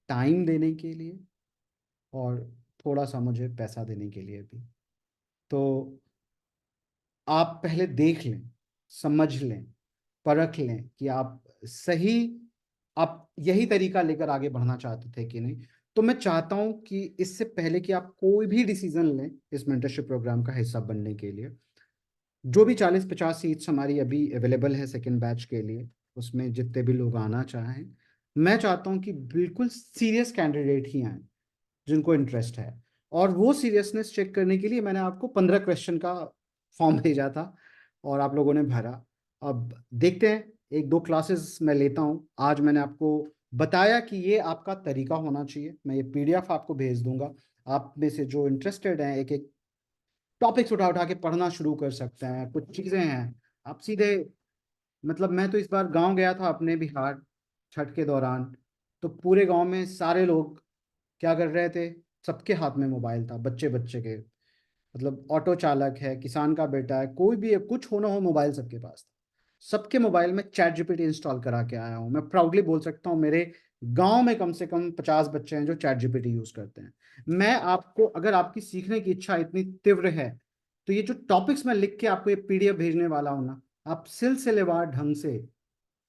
टाइम देने के लिए, और थोड़ा सा मुझे पैसा देने के लिए भी। तो आप पहले देख लें, समझ लें, परख लें कि आप सही, आप यही तरीका लेकर आगे बढ़ना चाहते थे कि नहीं। तो मैं चाहता हूं कि इससे पहले कि आप कोई भी डिसीजन लें इस मेंटरशिप प्रोग्राम का हिस्सा बनने के लिए, जो भी 40-50 सीट्स हमारी अभी अवेलेबल है सेकेंड बैच के लिए, उसमें जितने भी लोग आना चाहें, मैं चाहता हूं कि बिल्कुल सीरियस कैंडिडेट ही आए जिनको इंटरेस्ट है। और वो सीरियसनेस चेक करने के लिए मैंने आपको 15 क्वेश्चन का फॉर्म भेजा था, और आप लोगों ने भरा। अब देखते हैं, 1-2 क्लासेस मैं लेता हूँ। आज मैंने आपको बताया कि ये आपका तरीका होना चाहिए। मैं ये पीडीएफ आपको भेज दूंगा, आप में से जो इंटरेस्टेड हैं एक एक टॉपिक्स उठा उठा के पढ़ना शुरू कर सकते हैं। कुछ चीज़ें हैं आप सीधे, मतलब मैं तो इस बार गांव गया था अपने बिहार छठ के दौरान, तो पूरे गांव में सारे लोग क्या कर रहे थे, सबके हाथ में मोबाइल था, बच्चे बच्चे के, मतलब ऑटो चालक है, किसान का बेटा है, कोई भी है, कुछ होना हो मोबाइल सबके पास था। सबके मोबाइल में चैट जीपीटी इंस्टॉल करा के आया हूँ। मैं प्राउडली बोल सकता हूँ मेरे गांव में कम से कम 50 बच्चे हैं जो चैट जीपीटी यूज करते हैं। मैं आपको, अगर आपकी सीखने की इच्छा इतनी तीव्र है, तो ये जो टॉपिक्स मैं लिख के आपको ये पीडीएफ भेजने वाला हूँ ना, आप सिलसिलेवार ढंग से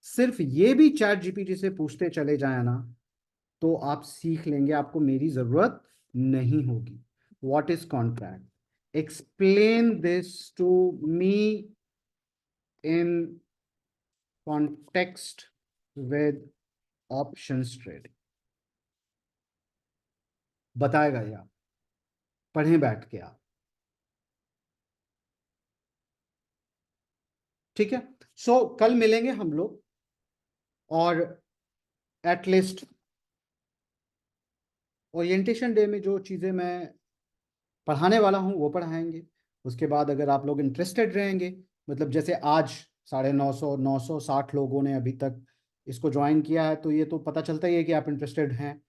सिर्फ ये भी चैट जीपीटी से पूछते चले जाए ना, तो आप सीख लेंगे, आपको मेरी जरूरत नहीं होगी। What is contract? Explain this to me in context with options trading. बताएगा ये आप, पढ़ें बैठ के आप। ठीक है, सो कल मिलेंगे हम लोग, और एटलीस्ट ओरिएंटेशन डे में जो चीज़ें मैं पढ़ाने वाला हूँ वो पढ़ाएंगे। उसके बाद अगर आप लोग इंटरेस्टेड रहेंगे, मतलब जैसे आज 950 लोगों ने अभी तक इसको ज्वाइन किया है, तो ये तो पता चलता ही है कि आप इंटरेस्टेड हैं।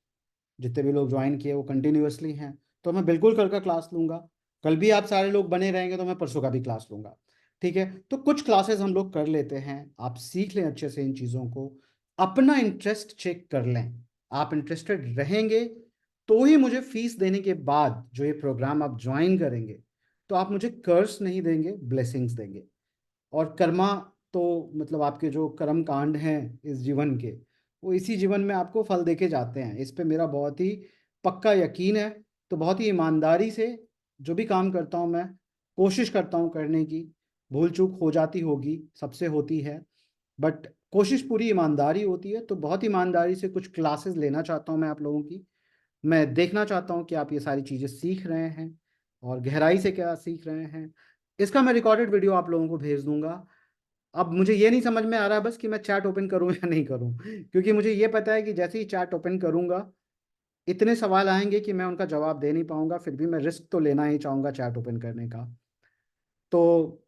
जितने भी लोग ज्वाइन किए वो कंटिन्यूअसली हैं, तो मैं बिल्कुल कल का क्लास लूँगा। कल भी आप सारे लोग बने रहेंगे तो मैं परसों का भी क्लास लूँगा। ठीक है, तो कुछ क्लासेस हम लोग कर लेते हैं, आप सीख लें अच्छे से इन चीज़ों को, अपना इंटरेस्ट चेक कर लें। आप इंटरेस्टेड रहेंगे तो ही मुझे फीस देने के बाद जो ये प्रोग्राम आप ज्वाइन करेंगे, तो आप मुझे कर्स नहीं देंगे, ब्लेसिंग्स देंगे। और कर्मा, तो मतलब आपके जो कर्म कांड हैं इस जीवन के, वो इसी जीवन में आपको फल देके जाते हैं, इस पे मेरा बहुत ही पक्का यकीन है। तो बहुत ही ईमानदारी से जो भी काम करता हूँ मैं, कोशिश करता हूँ करने की। भूल चूक हो जाती होगी, सबसे होती है, बट कोशिश पूरी ईमानदारी होती है। तो बहुत ईमानदारी से कुछ क्लासेस लेना चाहता हूँ मैं आप लोगों की। मैं देखना चाहता हूँ कि आप ये सारी चीज़ें सीख रहे हैं और गहराई से क्या सीख रहे हैं। इसका मैं रिकॉर्डेड वीडियो आप लोगों को भेज दूंगा। अब मुझे ये नहीं समझ में आ रहा है बस कि मैं चैट ओपन करूं या नहीं करूं, क्योंकि मुझे ये पता है कि जैसे ही चैट ओपन करूंगा इतने सवाल आएंगे कि मैं उनका जवाब दे नहीं पाऊंगा। फिर भी मैं रिस्क तो लेना ही चाहूंगा चैट ओपन करने का। तो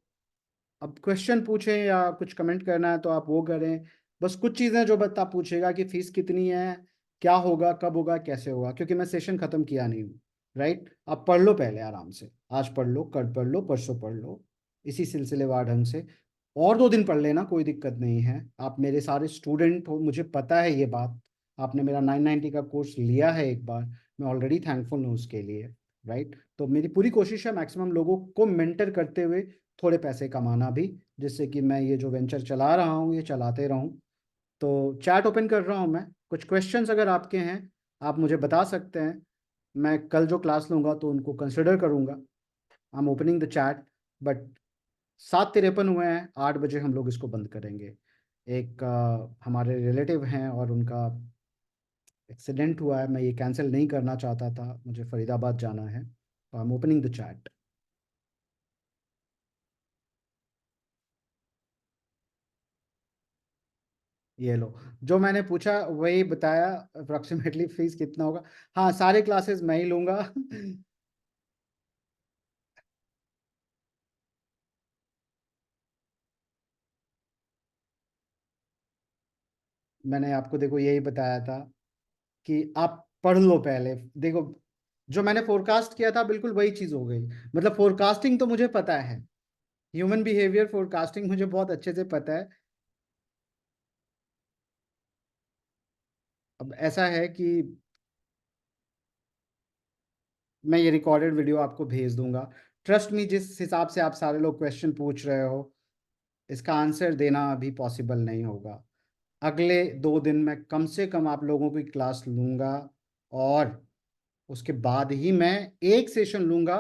अब क्वेश्चन पूछें या कुछ कमेंट करना है तो आप वो करें। बस कुछ चीज़ें जो बता पूछेगा कि फीस कितनी है, क्या होगा, कब होगा, कैसे होगा, क्योंकि मैं सेशन ख़त्म किया नहीं हूँ। राइट, आप पढ़ लो पहले आराम से, आज पढ़ लो, कल पढ़ लो, परसों पढ़ लो, इसी सिलसिलेवार ढंग से। और 2 दिन पढ़ लेना, कोई दिक्कत नहीं है। आप मेरे सारे स्टूडेंट हो, मुझे पता है ये बात। आपने मेरा 990 का कोर्स लिया है एक बार, मैं ऑलरेडी थैंकफुल हूँ उसके लिए। राइट, तो मेरी पूरी कोशिश है मैक्सिमम लोगों को मेंटर करते हुए थोड़े पैसे कमाना भी, जिससे कि मैं ये जो वेंचर चला रहा हूँ ये चलाते रहूँ। तो चैट ओपन कर रहा हूँ मैं, कुछ क्वेश्चंस अगर आपके हैं आप मुझे बता सकते हैं। मैं कल जो क्लास लूँगा तो उनको कंसिडर करूँगा। I am opening the chat, but 7:53 हुए हैं, 8 बजे हम लोग इसको बंद करेंगे। एक हमारे रिलेटिव हैं और उनका एक्सीडेंट हुआ है, मैं ये कैंसिल नहीं करना चाहता था, मुझे फरीदाबाद जाना है, तो I am opening the chat. ये लो, जो मैंने पूछा वही बताया, अप्रोक्सीमेटली फीस कितना होगा। हाँ, सारे क्लासेस मैं ही लूँगा। मैंने आपको देखो यही बताया था कि आप पढ़ लो पहले। देखो, जो मैंने फोरकास्ट किया था बिल्कुल वही चीज़ हो गई। मतलब फोरकास्टिंग तो मुझे पता है, ह्यूमन बिहेवियर फोरकास्टिंग मुझे बहुत अच्छे से पता है। अब ऐसा है कि मैं ये रिकॉर्डेड वीडियो आपको भेज दूंगा। ट्रस्ट मी, जिस हिसाब से आप सारे लोग क्वेश्चन पूछ रहे हो, इसका आंसर देना अभी पॉसिबल नहीं होगा। अगले 2 दिन मैं कम से कम आप लोगों की क्लास लूंगा, और उसके बाद ही मैं एक सेशन लूंगा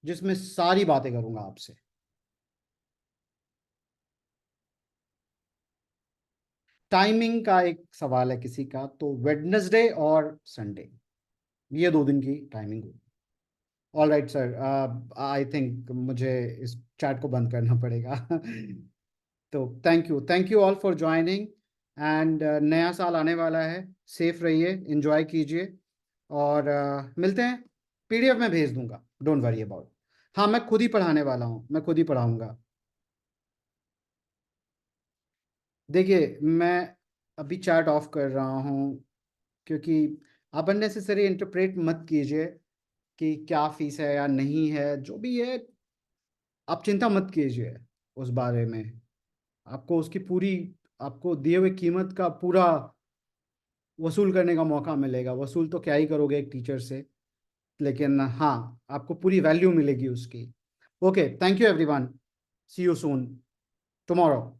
जिसमें सारी बातें करूंगा आपसे। टाइमिंग का एक सवाल है किसी का, तो वेडनेसडे और संडे, ये 2 दिन की टाइमिंग होगी। All right sir, I think मुझे इस चैट को बंद करना पड़ेगा। तो thank you all for joining. And नया साल आने वाला है, सेफ रहिए, एंजॉय कीजिए, और मिलते हैं। पीडीएफ में भेज दूंगा, डोंट वरी अबाउट। हाँ, मैं खुद ही पढ़ाने वाला हूँ, मैं खुद ही पढ़ाऊंगा। देखिए, मैं अभी चैट ऑफ कर रहा हूँ, क्योंकि आप अननेसेसरी इंटरप्रेट मत कीजिए कि क्या फीस है या नहीं है, जो भी है आप चिंता मत कीजिए उस बारे में। आपको उसकी पूरी, आपको दिए हुए कीमत का पूरा वसूल करने का मौका मिलेगा। वसूल तो क्या ही करोगे एक टीचर से, लेकिन हाँ, आपको पूरी वैल्यू मिलेगी उसकी। Okay, thank you everyone, see you soon tomorrow.